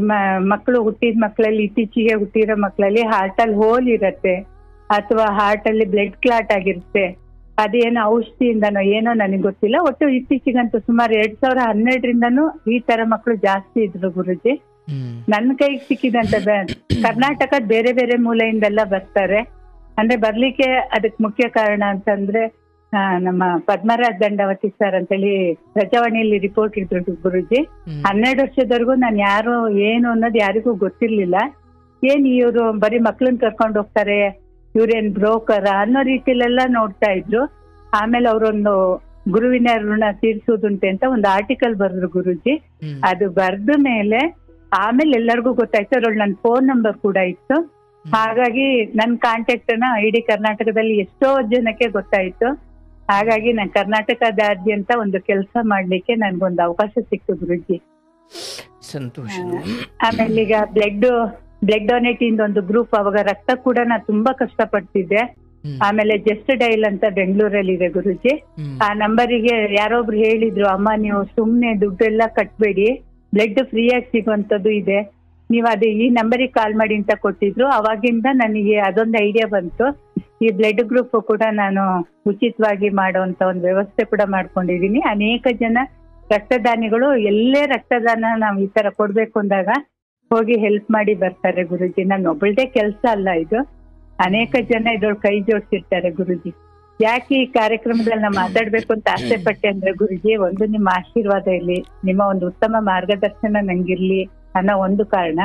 ಮಕ್ಕಳು ಹುಟ್ಟಿದ ಮಕ್ಕಳಲ್ಲಿ, ಇತ್ತೀಚೆಗೆ ಹುಟ್ಟಿರೋ ಮಕ್ಕಳಲ್ಲಿ ಹಾರ್ಟ್ ಅಲ್ಲಿ ಹೋಲ್ ಇರತ್ತೆ ಅಥವಾ ಹಾರ್ಟ್ ಅಲ್ಲಿ ಬ್ಲಡ್ ಕ್ಲಾಟ್ ಆಗಿರುತ್ತೆ. ಅದೇನೋ ಔಷಧಿಯಿಂದನೋ ಏನೋ ನನಗೆ ಗೊತ್ತಿಲ್ಲ. ಒಟ್ಟು ಇತ್ತೀಚೆಗಂತೂ ಸುಮಾರು 2012ರಿಂದನೂ ಈ ತರ ಮಕ್ಕಳು ಜಾಸ್ತಿ ಇದ್ರು ಗುರುಜಿ. ನನ್ನ ಕೈಗೆ ಸಿಕ್ಕಿದಂತ ಕರ್ನಾಟಕದ ಬೇರೆ ಬೇರೆ ಮೂಲೆಯಿಂದೆಲ್ಲ ಬರ್ತಾರೆ. ಅಂದ್ರೆ ಬರ್ಲಿಕ್ಕೆ ಅದಕ್ಕೆ ಮುಖ್ಯ ಕಾರಣ ಅಂತಂದ್ರೆ ನಮ್ಮ ಪದ್ಮರಾಜ್ ದಂಡವತಿ ಸರ್ ಅಂತೇಳಿ ಪ್ರಜಾವಾಣಿಯಲ್ಲಿ ರಿಪೋರ್ಟ್ ಇದ್ರು ಗುರುಜಿ. 12 ವರ್ಷದವರೆಗೂ ನಾನು ಯಾರು ಏನು ಅನ್ನೋದು ಯಾರಿಗೂ ಗೊತ್ತಿರ್ಲಿಲ್ಲ. ಇವ್ರು ಬರೀ ಮಕ್ಳನ್ನ ಕರ್ಕೊಂಡು ಹೋಗ್ತಾರೆ, ಇವ್ರೇನ್ ಬ್ರೋಕರ್ ಅನ್ನೋ ರೀತಿಲೆಲ್ಲ ನೋಡ್ತಾ ಇದ್ರು. ಆಮೇಲೆ ಅವರೊಂದು ಗುರುವಿನ ಋಣ ತೀರ್ಸೋದುಂಟೆ ಅಂತ ಒಂದು ಆರ್ಟಿಕಲ್ ಬರೆದ್ರು ಗುರುಜಿ. ಅದು ಬರ್ದ ಮೇಲೆ ಆಮೇಲೆ ಎಲ್ಲರಿಗೂ ಗೊತ್ತಾಯ್ತು. ಅದ್ರೊಳಗೆ ನನ್ನ ಫೋನ್ ನಂಬರ್ ಕೂಡ ಇತ್ತು. ಹಾಗಾಗಿ ನನ್ನ ಕಾಂಟ್ಯಾಕ್ಟ್ ನ ಇಡೀ ಕರ್ನಾಟಕದಲ್ಲಿ ಎಷ್ಟೋ ಜನಕ್ಕೆ ಗೊತ್ತಾಯ್ತು. ಹಾಗಾಗಿ ನಾನು ಕರ್ನಾಟಕದಾದ್ಯಂತ ಒಂದು ಕೆಲಸ ಮಾಡ್ಲಿಕ್ಕೆ ನನ್ಗೊಂದು ಅವಕಾಶ ಸಿಕ್ತು ಗುರುಜಿ.
ಸಂತೋಷ.
ಆಮೇಲೆ ಈಗ ಬ್ಲಡ್ ಡೊನೇಟ್ ಇಂದ ಒಂದು ಗ್ರೂಪ್, ಅವಾಗ ರಕ್ತ ಕೂಡ ನಾನು ತುಂಬಾ ಕಷ್ಟಪಡ್ತಿದ್ದೆ. ಆಮೇಲೆ ಜಸ್ಟ್ ಡೈಲ್ ಅಂತ ಬೆಂಗಳೂರಲ್ಲಿ ಇದೆ ಗುರುಜಿ. ಆ ನಂಬರಿಗೆ ಯಾರೊಬ್ರು ಹೇಳಿದ್ರು, ಅಮ್ಮ ನೀವು ಸುಮ್ನೆ ದುಡ್ಡೆಲ್ಲ ಕಟ್ಬೇಡಿ, ಬ್ಲಡ್ ಫ್ರೀ ಆಗಿ ಸಿಗುವಂತದ್ದು ಇದೆ, ನೀವು ಅದೇ ಈ ನಂಬರಿಗೆ ಕಾಲ್ ಮಾಡಿ ಅಂತ ಕೊಟ್ಟಿದ್ರು. ಅವಾಗಿಂದ ನನಗೆ ಅದೊಂದು ಐಡಿಯಾ ಬಂತು. ಈ ಬ್ಲಡ್ ಗ್ರೂಪ್ ಕೂಡ ನಾನು ಉಚಿತವಾಗಿ ಮಾಡುವಂತ ಒಂದು ವ್ಯವಸ್ಥೆ ಕೂಡ ಮಾಡ್ಕೊಂಡಿದೀನಿ. ಅನೇಕ ಜನ ರಕ್ತದಾನಿಗಳು ಎಲ್ಲೇ ರಕ್ತದಾನ ನಾವು ಈ ತರ ಕೊಡ್ಬೇಕು ಅಂದಾಗ ಹೋಗಿ ಹೆಲ್ಪ್ ಮಾಡಿ ಬರ್ತಾರೆ ಗುರುಜಿ. ನಾನು ಒಬ್ಬಳದೇ ಕೆಲಸ ಅಲ್ಲ ಇದು, ಅನೇಕ ಜನ ಇದ್ರೊಳಗೆ ಕೈ ಜೋಡಿಸಿರ್ತಾರೆ ಗುರುಜಿ. ಯಾಕೆ ಈ ಕಾರ್ಯಕ್ರಮದಲ್ಲಿ ನಾನು ಮಾತಾಡ್ಬೇಕು ಅಂತ ಆಸೆ ಪಟ್ಟೆ ಅಂದ್ರೆ ಗುರುಜಿ, ಒಂದು ನಿಮ್ಮ ಆಶೀರ್ವಾದ ಇರ್ಲಿ, ನಿಮ್ಮ ಒಂದು ಉತ್ತಮ ಮಾರ್ಗದರ್ಶನ ನಂಗಿರ್ಲಿ ಅನ್ನೋ ಒಂದು ಕಾರಣ.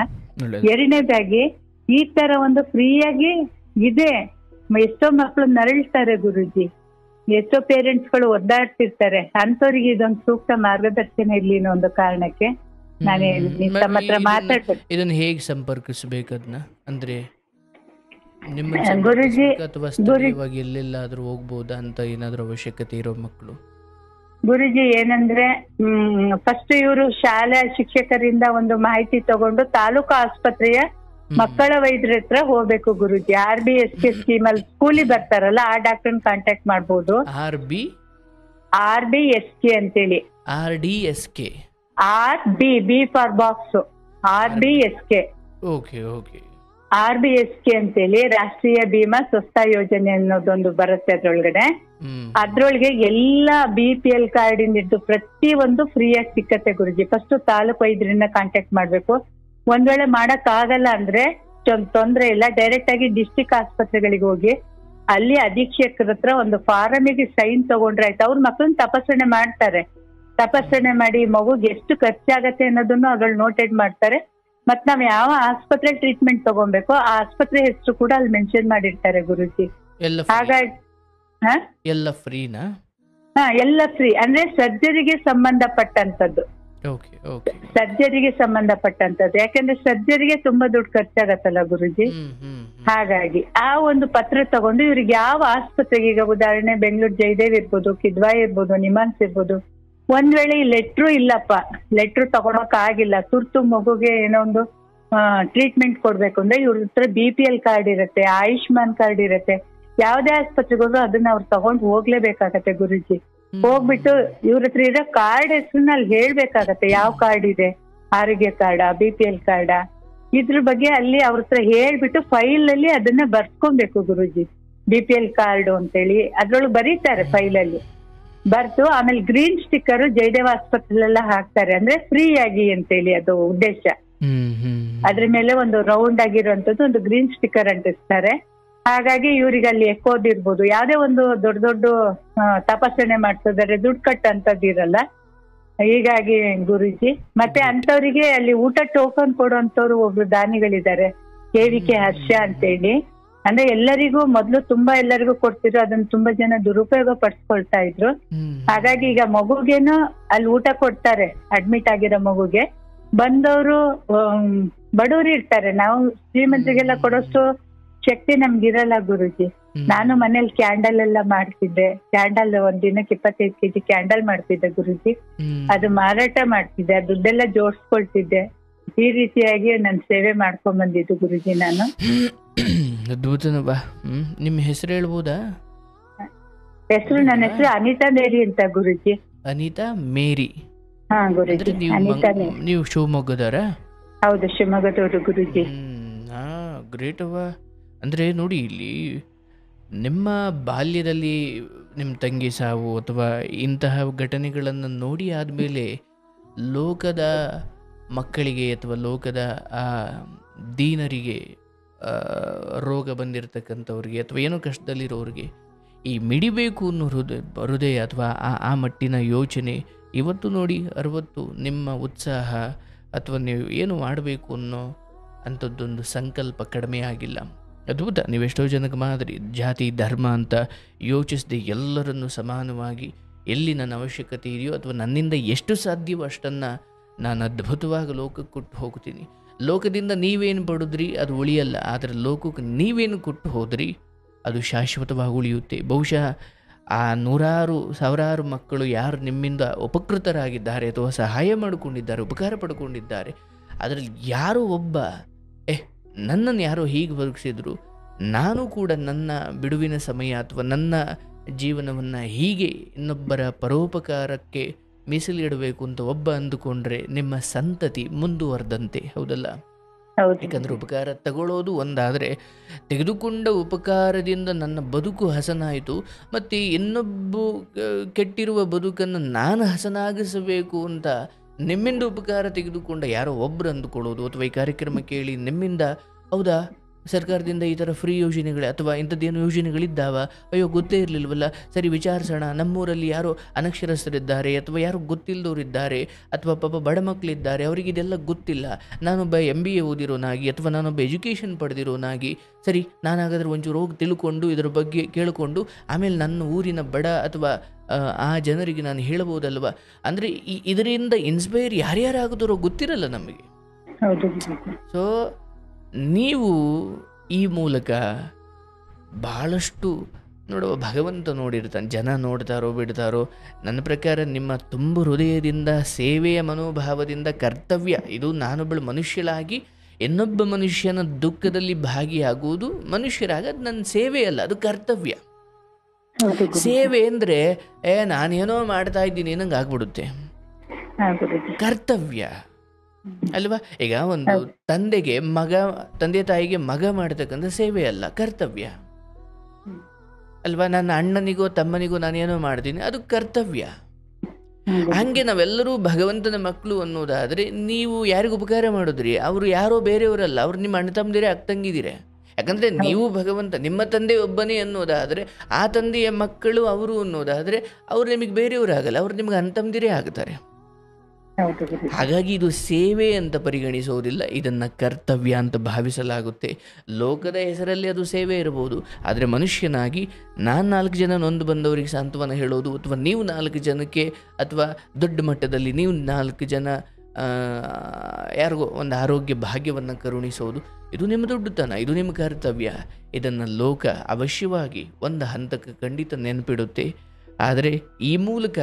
ಎರಡನೇದಾಗಿ ಈ ತರ ಒಂದು ಫ್ರೀಯಾಗಿ ಇದೆ, ಎಷ್ಟೋ ಮಕ್ಕಳು ನರಳ್ತಾರೆ ಗುರುಜಿ, ಎಷ್ಟೋ ಪೇರೆಂಟ್ಸ್ ಗಳು ಒದ್ದಾಡ್ತಿರ್ತಾರೆ, ಅಂತವ್ರಿಗೆ ಇದೊಂದು ಸೂಕ್ತ ಮಾರ್ಗದರ್ಶನ ಇರ್ಲಿ ಅನ್ನೋ ಒಂದು ಕಾರಣಕ್ಕೆ ನಾನು ತಮ್ಮ ಹತ್ರ ಮಾತಾಡ್ಬೇಕು.
ಇದನ್ನ ಹೇಗೆ ಸಂಪರ್ಕಿಸಬೇಕು ಅದನ್ನ, ಅಂದ್ರೆ
ಗುರುಜಿ
ಅಥವಾ ಸ್ಥಳೀಯವಾಗಿ ಎಲ್ಲೆಲ್ಲಾದ್ರೂ ಹೋಗ್ಬೋದಾ ಅಂತ ಏನಾದ್ರೂ ಅವಶ್ಯಕತೆ ಇರೋ ಮಕ್ಕಳು?
ಗುರುಜಿ ಏನಂದ್ರೆ ಫಸ್ಟ್ ಇವರು ಶಾಲಾ ಶಿಕ್ಷಕರಿಂದ ಒಂದು ಮಾಹಿತಿ ತಗೊಂಡು ತಾಲೂಕು ಆಸ್ಪತ್ರೆಯ ಮಕ್ಕಳ ವೈದ್ಯರ ಹತ್ರ ಹೋಗ್ಬೇಕು ಗುರುಜಿ. RBSK ಸ್ಕೀಮ್ ಅಲ್ಲಿ ಸ್ಕೂಲಿಗೆ ಬರ್ತಾರಲ್ಲ ಆ ಡಾಕ್ಟರ್ನ ಕಾಂಟ್ಯಾಕ್ಟ್ ಮಾಡ್ಬೋದು. RBSK ಅಂತೇಳಿ, RB ಫಾರ್ ಬಾಕ್ಸ್, RBSK ಅಂತೇಳಿ ರಾಷ್ಟ್ರೀಯ ಭೀಮಾ ಸ್ವಸ್ಥಾ ಯೋಜನೆ ಅನ್ನೋದೊಂದು ಬರುತ್ತೆ. ಅದ್ರೊಳಗೆ ಎಲ್ಲಾ BPL ಕಾರ್ಡ್ ಇಂದ ಹಿಡಿದು ಪ್ರತಿ ಒಂದು ಫ್ರೀಯಾಗಿ ಸಿಕ್ಕತ್ತೆ ಗುರುಜಿ. ಫಸ್ಟ್ ತಾಲೂಕು ವೈದ್ಯರನ್ನ ಕಾಂಟ್ಯಾಕ್ಟ್ ಮಾಡ್ಬೇಕು. ಒಂದ್ ವೇಳೆ ಮಾಡಕ್ ಆಗಲ್ಲ ಅಂದ್ರೆ ತೊಂದ್ರೆ ಇಲ್ಲ, ಡೈರೆಕ್ಟ್ ಆಗಿ ಡಿಸ್ಟಿಕ್ ಆಸ್ಪತ್ರೆಗಳಿಗೆ ಹೋಗಿ ಅಲ್ಲಿ ಅಧೀಕ್ಷಕರ ಹತ್ರ ಒಂದು ಫಾರಮಿಗೆ ಸೈನ್ ತಗೊಂಡ್ರೆ ಆಯ್ತು. ಅವ್ರ ಮಕ್ಕಳನ್ನ ತಪಾಸಣೆ ಮಾಡ್ತಾರೆ. ತಪಾಸಣೆ ಮಾಡಿ ಮಗುಗೆ ಎಷ್ಟು ಖರ್ಚಾಗತ್ತೆ ಅನ್ನೋದನ್ನು ಅದ್ರಲ್ಲಿ ನೋಟೆಡ್ ಮಾಡ್ತಾರೆ. ಮತ್ ನಾವ್ ಯಾವ ಆಸ್ಪತ್ರೆ ಟ್ರೀಟ್ಮೆಂಟ್ ತಗೊಬೇಕು ಆ ಆಸ್ಪತ್ರೆ ಹೆಸರು ಕೂಡ ಅಲ್ಲಿ ಮೆನ್ಷನ್ ಮಾಡಿರ್ತಾರೆ ಗುರುಜಿ. ಹಾಗಾಗಿ
ಎಲ್ಲ ಫ್ರೀನಾ?
ಎಲ್ಲ ಫ್ರೀ, ಅಂದ್ರೆ ಸರ್ಜರಿಗೆ ಸಂಬಂಧಪಟ್ಟಂತದ್ದು. ಸರ್ಜರಿಗೆ ಸಂಬಂಧಪಟ್ಟಂತದ್ದು, ಯಾಕಂದ್ರೆ ಸರ್ಜರಿಗೆ ತುಂಬಾ ದುಡ್ಡು ಖರ್ಚಾಗತ್ತಲ್ಲ ಗುರುಜಿ. ಹಾಗಾಗಿ ಆ ಒಂದು ಪತ್ರ ತಗೊಂಡು ಇವ್ರಿಗೆ ಯಾವ ಆಸ್ಪತ್ರೆಗೆ, ಈಗ ಉದಾಹರಣೆ ಬೆಂಗಳೂರು ಜಯದೇವ್ ಇರ್ಬೋದು, ಕಿದ್ವಾಯಿ ಇರ್ಬೋದು, ನಿಮಾನ್ಸ್ ಇರ್ಬೋದು, ಒಂದ್ ವೇಳೆ ಈ ಲೆಟ್ರು ಇಲ್ಲಪ್ಪ, ಲೆಟ್ರು ತಗೊಳಕ್ ಆಗಿಲ್ಲ, ತುರ್ತು ಮಗುಗೆ ಏನೋ ಒಂದು ಟ್ರೀಟ್ಮೆಂಟ್ ಕೊಡ್ಬೇಕು ಅಂದ್ರೆ ಇವ್ರ ಹತ್ರ BPL ಕಾರ್ಡ್ ಇರುತ್ತೆ, ಆಯುಷ್ಮಾನ್ ಕಾರ್ಡ್ ಇರುತ್ತೆ. ಯಾವ್ದೇ ಆಸ್ಪತ್ರೆಗೆ ಹೋದ್ರು ಅದನ್ನ ಅವ್ರು ತಗೊಂಡ್ ಹೋಗ್ಲೇಬೇಕಾಗತ್ತೆ ಗುರುಜಿ. ಹೋಗ್ಬಿಟ್ಟು ಇವ್ರ ಹತ್ರ ಇರೋ ಕಾರ್ಡ್ ಹೆಸರನ್ನ ಅಲ್ಲಿ ಹೇಳ್ಬೇಕಾಗತ್ತೆ, ಯಾವ ಕಾರ್ಡ್ ಇದೆ, ಆರೋಗ್ಯ ಕಾರ್ಡ, BPL ಕಾರ್ಡ, ಇದ್ರ ಬಗ್ಗೆ ಅಲ್ಲಿ ಅವ್ರ ಹತ್ರ ಹೇಳ್ಬಿಟ್ಟು ಫೈಲ್ ಅಲ್ಲಿ ಅದನ್ನ ಬರ್ಸ್ಕೊಬೇಕು ಗುರುಜಿ. BPL ಕಾರ್ಡ್ ಅಂತೇಳಿ ಅದ್ರೊಳಗೆ ಬರೀತಾರೆ ಫೈಲ್ ಅಲ್ಲಿ ಬರ್ದು, ಆಮೇಲೆ ಗ್ರೀನ್ ಸ್ಟಿಕ್ಕರ್ ಜಯದೇವ ಆಸ್ಪತ್ರೆಲೆಲ್ಲ ಹಾಕ್ತಾರೆ, ಅಂದ್ರೆ ಫ್ರೀ ಆಗಿ ಅಂತೇಳಿ ಅದು ಉದ್ದೇಶ. ಅದ್ರ ಮೇಲೆ ಒಂದು ರೌಂಡ್ ಆಗಿರುವಂತದ್ದು ಒಂದು ಗ್ರೀನ್ ಸ್ಟಿಕ್ಕರ್ ಅಂಟಿಸ್ತಾರೆ. ಹಾಗಾಗಿ ಇವ್ರಿಗೆ ಅಲ್ಲಿ ಎಕ್ಕೋದಿರ್ಬೋದು, ಯಾವ್ದೇ ಒಂದು ದೊಡ್ಡ ದೊಡ್ಡ ತಪಾಸಣೆ ಮಾಡ್ತಿದ್ದಾರೆ, ದುಡ್ಡು ಕಟ್ಟಂತದ್ದು ಇರಲ್ಲ. ಹೀಗಾಗಿ ಗುರುಜಿ ಮತ್ತೆ ಅಂತವ್ರಿಗೆ ಅಲ್ಲಿ ಊಟ ಟೋಕನ್ ಕೊಡುವಂತವ್ರು ಒಬ್ರು ದಾನಿಗಳಿದ್ದಾರೆ, KVK ಹರ್ಷ ಅಂತೇಳಿ. ಅಂದ್ರೆ ಎಲ್ಲರಿಗೂ ಮೊದ್ಲು ತುಂಬಾ ಎಲ್ಲರಿಗೂ ಕೊಡ್ತಿದ್ರು, ಅದನ್ನ ತುಂಬಾ ಜನ ದುರುಪಯೋಗ ಪಡಿಸ್ಕೊಳ್ತಾ ಇದ್ರು. ಹಾಗಾಗಿ ಈಗ ಮಗುಗೇನು ಅಲ್ಲಿ ಊಟ ಕೊಡ್ತಾರೆ, ಅಡ್ಮಿಟ್ ಆಗಿರೋ ಮಗುಗೆ. ಬಂದವರು ಬಡವ್ರು ಇರ್ತಾರೆ, ನಾವು ಶ್ರೀಮಂತರಿಗೆಲ್ಲ ಕೊಡೋಷ್ಟು ಶಕ್ತಿ ನಮ್ಗಿರಲ್ಲ ಗುರುಜಿ. ನಾನು ಮನೇಲಿ ಕ್ಯಾಂಡಲ್ ಎಲ್ಲ ಮಾಡ್ತಿದ್ದೆ, ಕ್ಯಾಂಡಲ್ ಒಂದ್ ದಿನಕ್ಕೆ 25 kg ಕ್ಯಾಂಡಲ್ ಮಾಡ್ತಿದ್ದೆ ಗುರುಜಿ. ಅದು ಮಾರಾಟ ಮಾಡ್ತಿದ್ದೆ, ದುಡ್ಡೆಲ್ಲ ಜೋಡಿಸ್ಕೊಳ್ತಿದ್ದೆ. ಈ ರೀತಿಯಾಗಿ ನಾನು ಸೇವೆ ಮಾಡ್ಕೊಂಡ್ ಬಂದಿದ್ದು ಗುರುಜಿ ನಾನು.
ಅದ್ಭುತನಪ್ಪ. ನಿಮ್ಮ ಹೆಸರು ಹೇಳ್ಬೋದಾ?
ಹೆಸರು, ನನ್ನ ಹೆಸರು ಅನಿತಾ ಮೇರಿ ಅಂತ ಗುರುಜಿ.
ಅನಿತಾ ಮೇರಿ?
ಹಾ ಗುರುಜಿ, ಅನಿತಾ ಮೇರಿ.
ನೀವು ಶಿವಮೊಗ್ಗದವರ?
ಹೌದು, ಶಿವಮೊಗ್ಗದವರು ಗುರುಜಿ.
ಗ್ರೇಟ್ ಅವ್ವ. ಅಂದರೆ ನೋಡಿ, ಇಲ್ಲಿ ನಿಮ್ಮ ಬಾಲ್ಯದಲ್ಲಿ ನಿಮ್ಮ ತಂಗಿ ಸಾವು ಅಥವಾ ಇಂತಹ ಘಟನೆಗಳನ್ನು ನೋಡಿ ಆದಮೇಲೆ ಲೋಕದ ಮಕ್ಕಳಿಗೆ ಅಥವಾ ಲೋಕದ ಆ ದೀನರಿಗೆ, ರೋಗ ಬಂದಿರತಕ್ಕಂಥವ್ರಿಗೆ ಅಥವಾ ಏನೋ ಕಷ್ಟದಲ್ಲಿರೋರಿಗೆ ಈ ಮಿಡಿಬೇಕು ಅನ್ನೋ ಹೃದಯ ಅಥವಾ ಆ ಮಟ್ಟಿನ ಯೋಚನೆ ಇವತ್ತು ನೋಡಿ 60 ನಿಮ್ಮ ಉತ್ಸಾಹ ಅಥವಾ ನೀವು ಏನು ಮಾಡಬೇಕು ಅನ್ನೋ ಅಂಥದ್ದೊಂದು ಸಂಕಲ್ಪ ಕಡಿಮೆ ಆಗಿಲ್ಲ. ಅದ್ಭುತ. ನೀವೆಷ್ಟೋ ಜನಕ್ಕೆ ಮಾದರಿ. ಜಾತಿ ಧರ್ಮ ಅಂತ ಯೋಚಿಸದೆ ಎಲ್ಲರನ್ನು ಸಮಾನವಾಗಿ ಎಲ್ಲಿ ನನ್ನ ಅವಶ್ಯಕತೆ ಇದೆಯೋ ಅಥವಾ ನನ್ನಿಂದ ಎಷ್ಟು ಸಾಧ್ಯವೋ ಅಷ್ಟನ್ನು ನಾನು ಅದ್ಭುತವಾಗಿ ಲೋಕಕ್ಕೆ ಕೊಟ್ಟು ಹೋಗ್ತೀನಿ. ಲೋಕದಿಂದ ನೀವೇನು ಪಡೆದ್ರಿ ಅದು ಉಳಿಯಲ್ಲ, ಆದರೆ ಲೋಕಕ್ಕೆ ನೀವೇನು ಕೊಟ್ಟು ಹೋದ್ರಿ ಅದು ಶಾಶ್ವತವಾಗಿ ಉಳಿಯುತ್ತೆ. ಬಹುಶಃ ಆ ನೂರಾರು ಸಾವಿರಾರು ಮಕ್ಕಳು ಯಾರು ನಿಮ್ಮಿಂದ ಉಪಕೃತರಾಗಿದ್ದಾರೆ ಅಥವಾ ಸಹಾಯ ಮಾಡಿಕೊಂಡಿದ್ದಾರೆ, ಉಪಕಾರ ಪಡ್ಕೊಂಡಿದ್ದಾರೆ, ಅದರಲ್ಲಿ ಯಾರೋ ಒಬ್ಬ ನನ್ನನ್ನು ಯಾರೋ ಹೀಗೆ ಬದುಕಿಸಿದ್ರು, ನಾನು ಕೂಡ ನನ್ನ ಬಿಡುವಿನ ಸಮಯ ಅಥವಾ ನನ್ನ ಜೀವನವನ್ನು ಹೀಗೆ ಇನ್ನೊಬ್ಬರ ಪರೋಪಕಾರಕ್ಕೆ ಮೀಸಲಿಡಬೇಕು ಅಂತ ಒಬ್ಬ ಅಂದುಕೊಂಡ್ರೆ ನಿಮ್ಮ ಸಂತತಿ ಮುಂದುವರೆದಂತೆ. ಹೌದಲ್ಲ? ಯಾಕಂದರೆ ಉಪಕಾರ ತಗೊಳ್ಳೋದು ಒಂದಾದರೆ, ತೆಗೆದುಕೊಂಡ ಉಪಕಾರದಿಂದ ನನ್ನ ಬದುಕು ಹಸನಾಯಿತು, ಮತ್ತು ಇನ್ನೊಬ್ಬ ಕೆಟ್ಟಿರುವ ಬದುಕನ್ನು ನಾನು ಹಸನಾಗಿಸಬೇಕು ಅಂತ ನಿಮ್ಮಿಂದ ಉಪಕಾರ ತೆಗೆದುಕೊಂಡ ಯಾರೋ ಒಬ್ಬರು ಅಂದುಕೊಳ್ಳೋದು, ಅಥವಾ ಈ ಕಾರ್ಯಕ್ರಮ ಕೇಳಿ ನಿಮ್ಮಿಂದ ಹೌದಾ ಸರ್ಕಾರದಿಂದ ಈ ಥರ ಫ್ರೀ ಯೋಜನೆಗಳೇ ಅಥವಾ ಇಂಥದ್ದೇನು ಯೋಜನೆಗಳಿದ್ದಾವ, ಅಯ್ಯೋ ಗೊತ್ತೇ ಇರಲಿಲ್ವಲ್ಲ, ಸರಿ ವಿಚಾರಿಸೋಣ, ನಮ್ಮೂರಲ್ಲಿ ಯಾರೋ ಅನಕ್ಷರಸ್ಥರಿದ್ದಾರೆ ಅಥವಾ ಯಾರೋ ಗೊತ್ತಿಲ್ಲದವರಿದ್ದಾರೆ ಅಥವಾ ಪಾಪ ಬಡ ಮಕ್ಕಳಿದ್ದಾರೆ, ಅವರಿಗೆ ಇದೆಲ್ಲ ಗೊತ್ತಿಲ್ಲ, ನಾನೊಬ್ಬ MBA ಓದಿರೋನಾಗಿ ಅಥವಾ ನಾನೊಬ್ಬ ಎಜುಕೇಷನ್ ಪಡೆದಿರೋನಾಗಿ, ಸರಿ ನಾನಾಗಾದ್ರೆ ಒಂಚೂರು ಹೋಗಿ ತಿಳ್ಕೊಂಡು ಇದರ ಬಗ್ಗೆ ಕೇಳಿಕೊಂಡು ಆಮೇಲೆ ನನ್ನ ಊರಿನ ಬಡ ಅಥವಾ ಆ ಜನರಿಗೆ ನಾನು ಹೇಳ್ಬೋದಲ್ವ. ಅಂದರೆ ಇದರಿಂದ ಇನ್ಸ್ಪೈರ್ ಯಾರ್ಯಾರಾಗಿದ್ದಾರೋ ಗೊತ್ತಿರಲ್ಲ ನಮಗೆ. ಸೊ ನೀವು ಈ ಮೂಲಕ ಭಾಳಷ್ಟು ನೋಡುವ, ಭಗವಂತ ನೋಡಿರ್ತಾನೆ, ಜನ ನೋಡ್ತಾರೋ ಬಿಡ್ತಾರೋ. ನನ್ನ ಪ್ರಕಾರ ನಿಮ್ಮ ತುಂಬ ಹೃದಯದಿಂದ ಸೇವೆಯ ಮನೋಭಾವದಿಂದ ಕರ್ತವ್ಯ ಇದು. ನಾನೊಬ್ಬಳು ಮನುಷ್ಯಳಾಗಿ ಇನ್ನೊಬ್ಬ ಮನುಷ್ಯನ ದುಃಖದಲ್ಲಿ ಭಾಗಿಯಾಗುವುದು ಮನುಷ್ಯರಾಗದು ನನ್ನ ಸೇವೆ ಅಲ್ಲ, ಅದು ಕರ್ತವ್ಯ. ಸೇವೆ ಅಂದರೆ ನಾನೇನೋ ಮಾಡ್ತಾ ಇದ್ದೀನಿ ನಂಗೆ ಆಗ್ಬಿಡುತ್ತೆ. ಕರ್ತವ್ಯ ಅಲ್ವಾ? ಈಗ ಒಂದು ತಂದೆ ತಾಯಿಗೆ ಮಗ ಮಾಡತಕ್ಕಂಥ ಸೇವೆ ಅಲ್ಲ, ಕರ್ತವ್ಯ ಅಲ್ವಾ? ನನ್ನ ಅಣ್ಣನಿಗೋ ತಮ್ಮನಿಗೋ ನಾನೇನೋ ಮಾಡ್ತೀನಿ, ಅದು ಕರ್ತವ್ಯ. ಹಂಗೆ ನಾವೆಲ್ಲರೂ ಭಗವಂತನ ಮಕ್ಕಳು ಅನ್ನೋದಾದರೆ ನೀವು ಯಾರಿಗೂ ಉಪಕಾರ ಮಾಡಿದ್ರಿ, ಅವರು ಯಾರೋ ಬೇರೆಯವರಲ್ಲ, ಅವ್ರು ನಿಮ್ಮ ಅಣ್ಣ ತಮ್ಮದಿರೇ ಅಕ್ಕಂಗಿದ್ದೀರ. ಯಾಕಂದರೆ ನೀವು ಭಗವಂತ ನಿಮ್ಮ ತಂದೆ ಒಬ್ಬನೇ ಅನ್ನೋದಾದರೆ, ಆ ತಂದೆಯ ಮಕ್ಕಳು ಅವರು ಅನ್ನೋದಾದರೆ ಅವ್ರು ನಿಮಗೆ ಬೇರೆಯವರಾಗಲ್ಲ, ಅವ್ರು ನಿಮ್ಗೆ ಅಣ್ಣ ತಮ್ಮದಿರೇ ಆಗ್ತಾರೆ. ಹಾಗಾಗಿ ಇದು ಸೇವೆ ಅಂತ ಪರಿಗಣಿಸೋದಿಲ್ಲ, ಇದನ್ನು ಕರ್ತವ್ಯ ಅಂತ ಭಾವಿಸಲಾಗುತ್ತೆ. ಲೋಕದ ಹೆಸರಲ್ಲಿ ಅದು ಸೇವೆ ಇರಬಹುದು, ಆದರೆ ಮನುಷ್ಯನಾಗಿ ನಾನು 4 ಜನ ನೊಂದು ಬಂದವರಿಗೆ ಸಾಂತ್ವನ ಹೇಳೋದು, ಅಥವಾ ನೀವು 4 ಜನಕ್ಕೆ ಅಥವಾ ದೊಡ್ಡ ಮಟ್ಟದಲ್ಲಿ ನೀವು 4 ಜನ ಯಾರಿಗೋ ಒಂದು ಆರೋಗ್ಯ ಭಾಗ್ಯವನ್ನು ಕರುಣಿಸೋದು, ಇದು ನಿಮ್ಮ ದೊಡ್ಡತನ, ಇದು ನಿಮ್ಮ ಕರ್ತವ್ಯ. ಇದನ್ನು ಲೋಕ ಅವಶ್ಯವಾಗಿ ಒಂದು ಹಂತಕ್ಕೆ ಖಂಡಿತ ನೆನಪಿಡುತ್ತೆ. ಆದರೆ ಈ ಮೂಲಕ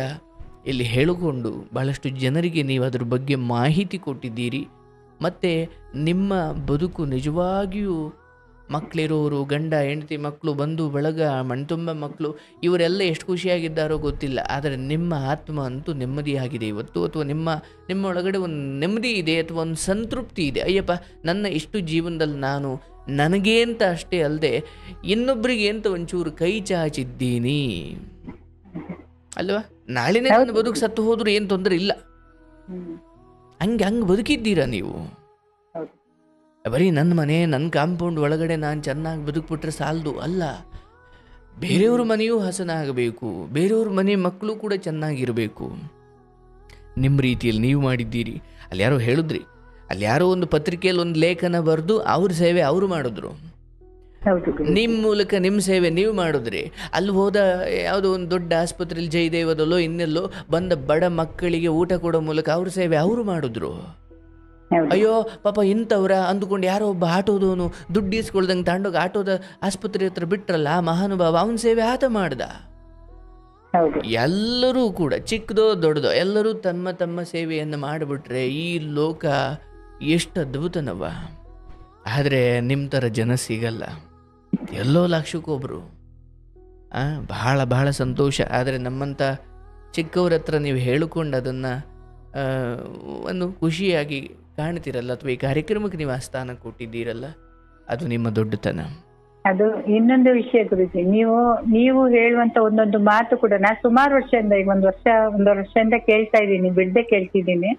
ಇಲ್ಲಿ ಹೇಳಿಕೊಂಡು ಬಹಳಷ್ಟು ಜನರಿಗೆ ನೀವು ಅದ್ರ ಬಗ್ಗೆ ಮಾಹಿತಿ ಕೊಟ್ಟಿದ್ದೀರಿ. ಮತ್ತು ನಿಮ್ಮ ಬದುಕು ನಿಜವಾಗಿಯೂ ಮಕ್ಕಳಿರೋರು, ಗಂಡ ಹೆಂಡತಿ, ಮಕ್ಕಳು, ಬಂಧು ಬಳಗ, ಮಣ್ತುಂಬ ಮಕ್ಕಳು, ಇವರೆಲ್ಲ ಎಷ್ಟು ಖುಷಿಯಾಗಿದ್ದಾರೋ ಗೊತ್ತಿಲ್ಲ. ಆದರೆ ನಿಮ್ಮ ಆತ್ಮ ಅಂತೂ ನೆಮ್ಮದಿಯಾಗಿದೆ ಇವತ್ತು, ಅಥವಾ ನಿಮ್ಮ ಒಳಗಡೆ ಒಂದು ನೆಮ್ಮದಿ ಇದೆ, ಅಥವಾ ಒಂದು ಸಂತೃಪ್ತಿ ಇದೆ. ಅಯ್ಯಪ್ಪ, ನನ್ನ ಇಷ್ಟು ಜೀವನದಲ್ಲಿ ನಾನು ನನಗೆ ಅಂತ ಅಷ್ಟೇ ಅಲ್ಲದೆ ಇನ್ನೊಬ್ಬರಿಗೆ ಅಂತ ಒಂಚೂರು ಕೈ ಚಾಚಿದ್ದೀನಿ ಅಲ್ವಾ? ನಾಳೆನೇ ನನ್ನ ಬದುಕು ಸತ್ತು ಹೋದ್ರೂ ಏನು ತೊಂದರೆ ಇಲ್ಲ. ಹಂಗೆ ಬದುಕಿದ್ದೀರಾ ನೀವು. ಬರೀ ನನ್ನ ಮನೆ, ನನ್ನ ಕಾಂಪೌಂಡ್ ಒಳಗಡೆ ನಾನು ಚೆನ್ನಾಗಿ ಬದುಕ್ಬಿಟ್ರೆ ಸಾಲದು ಅಲ್ಲ. ಬೇರೆಯವ್ರ ಮನೆಯೂ ಹಸನಾಗಬೇಕು, ಬೇರೆಯವ್ರ ಮನೆ ಮಕ್ಕಳು ಕೂಡ ಚೆನ್ನಾಗಿರಬೇಕು. ನಿಮ್ಮ ರೀತಿಯಲ್ಲಿ ನೀವು ಮಾಡಿದ್ದೀರಿ. ಅಲ್ಲಿ ಯಾರೋ ಹೇಳಿದ್ರಿ, ಅಲ್ಲಿ ಯಾರೋ ಒಂದು ಪತ್ರಿಕೆಯಲ್ಲಿ ಒಂದು ಲೇಖನ ಬರೆದು ಅವ್ರ ಸೇವೆ ಅವರು ಮಾಡಿದ್ರು, ನಿಮ್ಮ ಮೂಲಕ ನಿಮ್ಮ ಸೇವೆ ನೀವು ಮಾಡಿದ್ರಿ. ಅಲ್ಲಿ ಹೋದ ಯಾವುದೋ ಒಂದು ದೊಡ್ಡ ಆಸ್ಪತ್ರೆಯಲ್ಲಿ ಜಯದೇವದಲ್ಲೋ ಇನ್ನೆಲ್ಲೋ ಬಂದ ಬಡ ಮಕ್ಕಳಿಗೆ ಊಟ ಕೊಡೋ ಮೂಲಕ ಅವ್ರ ಸೇವೆ ಅವರು ಮಾಡಿದ್ರು. ಅಯ್ಯೋ ಪಾಪ ಇಂಥವ್ರ ಅಂದುಕೊಂಡು ಯಾರೋ ಒಬ್ಬ ಆಟೋದವನು ದುಡ್ಡು ಈಸ್ಕೊಳ್ದಂಗೆ ತಾಂಡೋಗಿ ಆಟೋದ ಆಸ್ಪತ್ರೆ ಹತ್ರ ಬಿಟ್ರಲ್ಲ ಆ ಮಹಾನುಭಾವ, ಅವನ ಸೇವೆ ಆತ ಮಾಡ್ದ. ಎಲ್ಲರೂ ಕೂಡ ಚಿಕ್ಕದೋ ದೊಡ್ಡದೋ ಎಲ್ಲರೂ ತಮ್ಮ ಸೇವೆಯನ್ನು ಮಾಡಿಬಿಟ್ರೆ ಈ ಲೋಕ ಎಷ್ಟು ಅದ್ಭುತನವ. ಆದರೆ ನಿಮ್ಮ ಥರ ಜನ ಸಿಗಲ್ಲ, ಎಲ್ಲೋ ಲಕ್ಷಕ್ಕೊಬ್ರು. ಬಹಳ ಬಹಳ ಸಂತೋಷ. ಆದರೆ ನಮ್ಮಂಥ ಚಿಕ್ಕವ್ರ ಹತ್ರ ನೀವು ಹೇಳಿಕೊಂಡು ಅದನ್ನು ಒಂದು ಖುಷಿಯಾಗಿ ಕಾಣ್ತಿರಲ್ಲ, ಅಥವಾ ಈ ಕಾರ್ಯಕ್ರಮಕ್ಕೆ ನೀವು ಆ ಸ್ಥಾನ ಕೊಟ್ಟಿದ್ದೀರಲ್ಲ, ಅದು ನಿಮ್ಮ ದೊಡ್ಡತನ.
ಅದು ಇನ್ನೊಂದು ವಿಷಯ ಗುರುಜಿ, ನೀವು ಹೇಳುವಂತ ಒಂದೊಂದು ಮಾತು ಕೂಡ ನಾನು ಸುಮಾರು ವರ್ಷದಿಂದ, ಈಗ ಒಂದು ವರ್ಷದಿಂದ ಕೇಳ್ತಾ ಇದ್ದೀನಿ, ಬಿಡದೆ ಕೇಳ್ತಿದ್ದೀನಿ.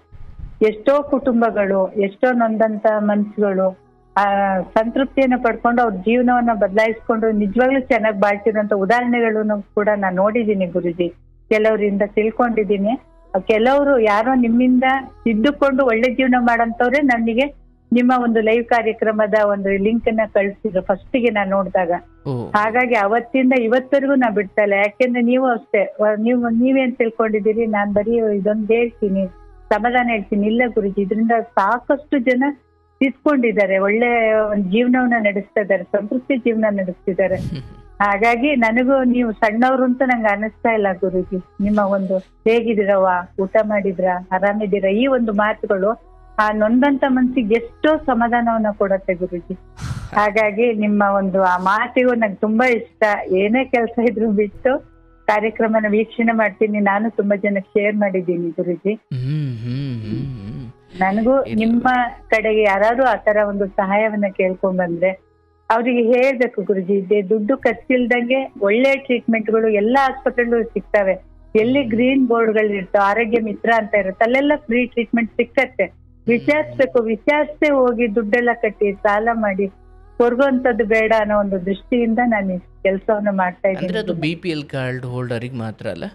ಎಷ್ಟೋ ಕುಟುಂಬಗಳು, ಎಷ್ಟೋ ನೊಂದಂತ ಮನ್ಸುಗಳು ಆ ಸಂತೃಪ್ತಿಯನ್ನು ಪಡ್ಕೊಂಡು ಅವ್ರ ಜೀವನವನ್ನ ಬದಲಾಯಿಸ್ಕೊಂಡು ನಿಜವಾಗ್ಲೂ ಚೆನ್ನಾಗಿ ಬಾಳ್ತಿರೋಂಥ ಉದಾಹರಣೆಗಳನ್ನು ಕೂಡ ನಾನು ನೋಡಿದ್ದೀನಿ ಗುರುಜಿ, ಕೆಲವರಿಂದ ತಿಳ್ಕೊಂಡಿದ್ದೀನಿ. ಕೆಲವರು ಯಾರೋ ನಿಮ್ಮಿಂದ ತಿದ್ದುಕೊಂಡು ಒಳ್ಳೆ ಜೀವನ ಮಾಡಂತವ್ರೆ ನನಗೆ ನಿಮ್ಮ ಒಂದು ಲೈವ್ ಕಾರ್ಯಕ್ರಮದ ಒಂದು ಲಿಂಕ್ ಅನ್ನ ಕಳಿಸಿದ್ರು ಫಸ್ಟಿಗೆ ನಾನು ನೋಡಿದಾಗ. ಹಾಗಾಗಿ ಅವತ್ತಿಂದ ಇವತ್ತರೆಗೂ ನಾ ಬಿಡ್ತಾ ಇಲ್ಲ. ಯಾಕೆಂದ್ರೆ ನೀವು ಅಷ್ಟೇ, ನೀವೇನ್ ತಿಳ್ಕೊಂಡಿದ್ದೀರಿ, ನಾನ್ ಬರೀ ಇದೊಂದು ಹೇಳ್ತೀನಿ, ಸಮಾಧಾನ ಹೇಳ್ತೀನಿ. ಇಲ್ಲ ಗುರುಜಿ, ಇದರಿಂದ ಸಾಕಷ್ಟು ಜನ ತಿದ್ಕೊಂಡಿದ್ದಾರೆ, ಒಳ್ಳೆ ಒಂದು ಜೀವನವನ್ನ ನಡೆಸ್ತಾ ಇದ್ದಾರೆ, ಸಂತೃಪ್ತಿ ಜೀವನ ನಡೆಸ್ತಿದ್ದಾರೆ. ಹಾಗಾಗಿ ನನಗೂ ನೀವು ಸಣ್ಣವ್ರು ಅಂತ ನಂಗೆ ಅನಿಸ್ತಾ ಇಲ್ಲ ಗುರುಜಿ. ನಿಮ್ಮ ಒಂದು ಹೇಗಿದ್ದೀರವ್ವ, ಊಟ ಮಾಡಿದ್ರ, ಆರಾಮಿದ್ದೀರಾ, ಈ ಒಂದು ಮಾತುಗಳು ಆ ನೊಂದಂತ ಮನ್ಸಿಗೆ ಎಷ್ಟೋ ಸಮಾಧಾನವನ್ನ ಕೊಡತ್ತೆ ಗುರುಜಿ. ಹಾಗಾಗಿ ನಿಮ್ಮ ಒಂದು ಆ ಮಾತಿಗೂ ನಂಗೆ ತುಂಬಾ ಇಷ್ಟ. ಏನೇ ಕೆಲಸ ಇದ್ರು ಬಿಟ್ಟು ಕಾರ್ಯಕ್ರಮನ ವೀಕ್ಷಣೆ ಮಾಡ್ತೀನಿ. ನಾನು ತುಂಬಾ ಜನಕ್ಕೆ ಶೇರ್ ಮಾಡಿದ್ದೀನಿ ಗುರುಜಿ. ನನಗೂ ನಿಮ್ಮ ಕಡೆಗೆ ಯಾರು ಆತರ ಒಂದು ಸಹಾಯವನ್ನ ಕೇಳ್ಕೊಂಡ್ ಬಂದ್ರೆ ಅವ್ರಿಗೆ ಹೇಳ್ಬೇಕು ಗುರುಜಿ, ದುಡ್ಡು ಖರ್ಚಿಲ್ದಂಗೆ ಒಳ್ಳೆ ಟ್ರೀಟ್ಮೆಂಟ್ಗಳು ಎಲ್ಲಾ ಆಸ್ಪತ್ರೆಗಳು ಸಿಗ್ತವೆ. ಎಲ್ಲಿ ಗ್ರೀನ್ ಬೋರ್ಡ್ಗಳು ಇರ್ತಾವ, ಆರೋಗ್ಯ ಮಿತ್ರ ಅಂತ ಇರುತ್ತೆ, ಅಲ್ಲೆಲ್ಲ ಫ್ರೀ ಟ್ರೀಟ್ಮೆಂಟ್ ಸಿಕ್ಕತ್ತೆ. ವಿಚಾರಿಸೇ ಹೋಗಿ ದುಡ್ಡೆಲ್ಲ ಕಟ್ಟಿ ಸಾಲ ಮಾಡಿ ಕೊರ್ಗೋಂಥದ್ದು ಬೇಡ ಅನ್ನೋ ಒಂದು ದೃಷ್ಟಿಯಿಂದ ನಾನು ಈ ಕೆಲಸವನ್ನ ಮಾಡ್ತಾ ಇದ್ದೀನಿ.
ಅದು BPL ಕಾರ್ಡ್ ಹೋಲ್ಡರಿಗೆ ಮಾತ್ರ ಅಲ್ಲ,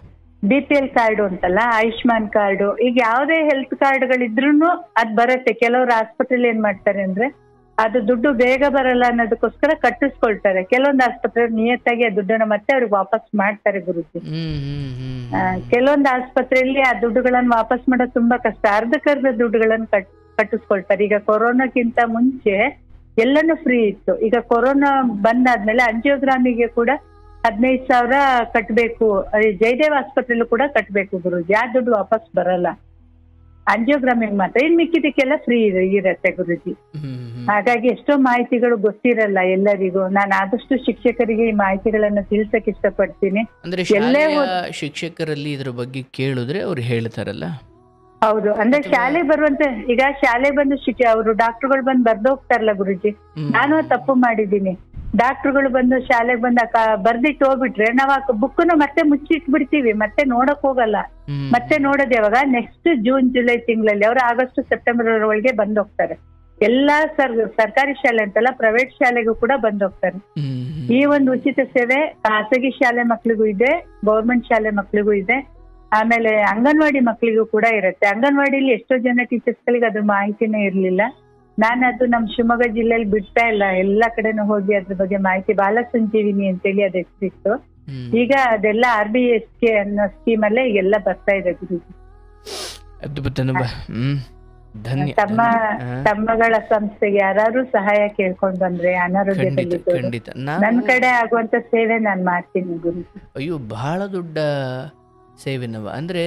BPL ಕಾರ್ಡ್ ಅಂತಲ್ಲ, ಆಯುಷ್ಮಾನ್ ಕಾರ್ಡು, ಈಗ ಯಾವ್ದೇ ಹೆಲ್ತ್ ಕಾರ್ಡ್ಗಳಿದ್ರು ಅದ್ ಬರುತ್ತೆ. ಕೆಲವರು ಆಸ್ಪತ್ರೆಯಲ್ಲಿ ಏನ್ ಮಾಡ್ತಾರೆ ಅಂದ್ರೆ ಅದು ದುಡ್ಡು ಬೇಗ ಬರಲ್ಲ ಅನ್ನೋದಕ್ಕೋಸ್ಕರ ಕಟ್ಟಿಸ್ಕೊಳ್ತಾರೆ. ಕೆಲವೊಂದು ಆಸ್ಪತ್ರೆ ನಿಯತ್ತಾಗಿ ಆ ದುಡ್ಡನ್ನ ಮತ್ತೆ ಅವ್ರಿಗೆ ವಾಪಸ್ ಮಾಡ್ತಾರೆ ಗುರುಜಿ. ಕೆಲವೊಂದು ಆಸ್ಪತ್ರೆಯಲ್ಲಿ ಆ ದುಡ್ಡುಗಳನ್ನ ವಾಪಸ್ ಮಾಡೋದು ತುಂಬಾ ಕಷ್ಟ. ಅರ್ಧಕ್ಕರ್ಧ ದುಡ್ಡುಗಳನ್ನ ಕಟ್ಟಿಸ್ಕೊಳ್ತಾರೆ. ಈಗ ಕೊರೋನಾಕ್ಕಿಂತ ಮುಂಚೆ ಎಲ್ಲನೂ ಫ್ರೀ ಇತ್ತು. ಈಗ ಕೊರೋನಾ ಬಂದಾದ್ಮೇಲೆ ಅಂಜಿಯೋಗ್ರಾಮಿಗೆ ಕೂಡ 15,000 ಕಟ್ಬೇಕು. ಜಯದೇವ್ ಆಸ್ಪತ್ರೆಲ್ಲೂ ಕೂಡ ಕಟ್ಬೇಕು ಗುರುಜಿ. ಆ ದುಡ್ಡು ವಾಪಸ್ ಬರಲ್ಲ, ಅಂಜಿಯೋಗ್ರಾಮಿಗೆ ಮಾತ್ರ. ಇನ್ ಮಿಕ್ಕಿದಕ್ಕೆಲ್ಲ ಫ್ರೀ ಇರತ್ತೆ ಗುರುಜಿ. ಹಾಗಾಗಿ ಎಷ್ಟೋ ಮಾಹಿತಿಗಳು ಗೊತ್ತಿರಲ್ಲ ಎಲ್ಲರಿಗೂ. ನಾನು ಆದಷ್ಟು ಶಿಕ್ಷಕರಿಗೆ ಈ ಮಾಹಿತಿಗಳನ್ನ ತಿಳ್ಸಕ್ ಇಷ್ಟಪಡ್ತೀನಿ.
ಎಲ್ಲೇ ಶಿಕ್ಷಕರಲ್ಲಿ ಇದ್ರ ಬಗ್ಗೆ ಕೇಳಿದ್ರೆ ಅವ್ರು ಹೇಳ್ತಾರಲ್ಲ.
ಹೌದು, ಅಂದ್ರೆ ಶಾಲೆ ಬರುವಂತ, ಈಗ ಶಾಲೆ ಬಂದು ಅವರು ಡಾಕ್ಟರ್ಗಳು ಬಂದು ಬರ್ದೋಗ್ತಾರಲ್ಲ ಗುರುಜಿ, ನಾನು ತಪ್ಪು ಮಾಡಿದ್ದೀನಿ. ಡಾಕ್ಟರ್ಗಳು ಬಂದು ಶಾಲೆಗೆ ಬಂದ ಬರ್ದಿಟ್ಟು ಹೋಗ್ಬಿಟ್ರೆ ನಾವ್ ಆ ಬುಕ್ನು ಮತ್ತೆ ಮುಚ್ಚಿಟ್ಬಿಡ್ತೀವಿ, ಮತ್ತೆ ನೋಡಕ್ ಹೋಗಲ್ಲ. ಮತ್ತೆ ನೋಡೋದು ಯಾವಾಗ, ನೆಕ್ಸ್ಟ್ ಜೂನ್ ಜುಲೈ ತಿಂಗಳಲ್ಲಿ. ಅವ್ರು ಆಗಸ್ಟ್ ಸೆಪ್ಟೆಂಬರ್ ಒಳಗೆ ಬಂದ್ ಹೋಗ್ತಾರೆ. ಎಲ್ಲಾ ಸರ್ಕಾರಿ ಶಾಲೆ ಅಂತಲ್ಲ, ಪ್ರೈವೇಟ್ ಶಾಲೆಗೂ ಕೂಡ ಬಂದ್ ಹೋಗ್ತಾರೆ. ಈ ಒಂದು ಉಚಿತ ಸೇವೆ ಖಾಸಗಿ ಶಾಲೆ ಮಕ್ಳಿಗೂ ಇದೆ, ಗೌರ್ಮೆಂಟ್ ಶಾಲೆ ಮಕ್ಳಿಗೂ ಇದೆ. ಆಮೇಲೆ ಅಂಗನವಾಡಿ ಮಕ್ಳಿಗೂ ಕೂಡ ಇರುತ್ತೆ. ಅಂಗನವಾಡಿಲಿ ಎಷ್ಟೋ ಜನ ಟೀಚರ್ಸ್ಗಳಿಗೆ ಅದ್ರ ಮಾಹಿತಿನೇ ಇರ್ಲಿಲ್ಲ. ನಾನು ಅದು ನಮ್ ಶಿವಮೊಗ್ಗ ಜಿಲ್ಲೆಯಲ್ಲಿ ಬಿಡ್ತಾ ಇಲ್ಲ, ಎಲ್ಲಾ ಕಡೆನೂ ಹೋಗಿ ಅದ್ರ ಬಗ್ಗೆ ಮಾಹಿತಿ, ಬಾಲ ಸಂಜೀವಿನಿ ಅಂತೇಳಿ ಅದ್ ಹೆಸರಿತ್ತು. ಈಗ ಅದೆಲ್ಲ RBSK ಅನ್ನೋ ಸ್ಕೀಮ್ ಅಲ್ಲೇ ಈಗೆಲ್ಲ ಬರ್ತಾ ಇದೆ ಗುರುಜಿ. ತಮ್ಮಗಳ ಸಂಸ್ಥೆಗೆ ಯಾರು ಸಹಾಯ ಕೇಳ್ಕೊಂಡ್ ಬಂದ್ರೆ ಅನಾರೋಗ್ಯದಲ್ಲಿ
ಖಂಡಿತ
ನನ್ ಕಡೆ ಆಗುವಂತ ಸೇವೆ ನಾನ್ ಮಾಡ್ತೀನಿ ಗುರುಜಿ.
ಅಯ್ಯೋ, ಬಹಳ ದೊಡ್ಡ ಸೇವೆನವ ಅಂದರೆ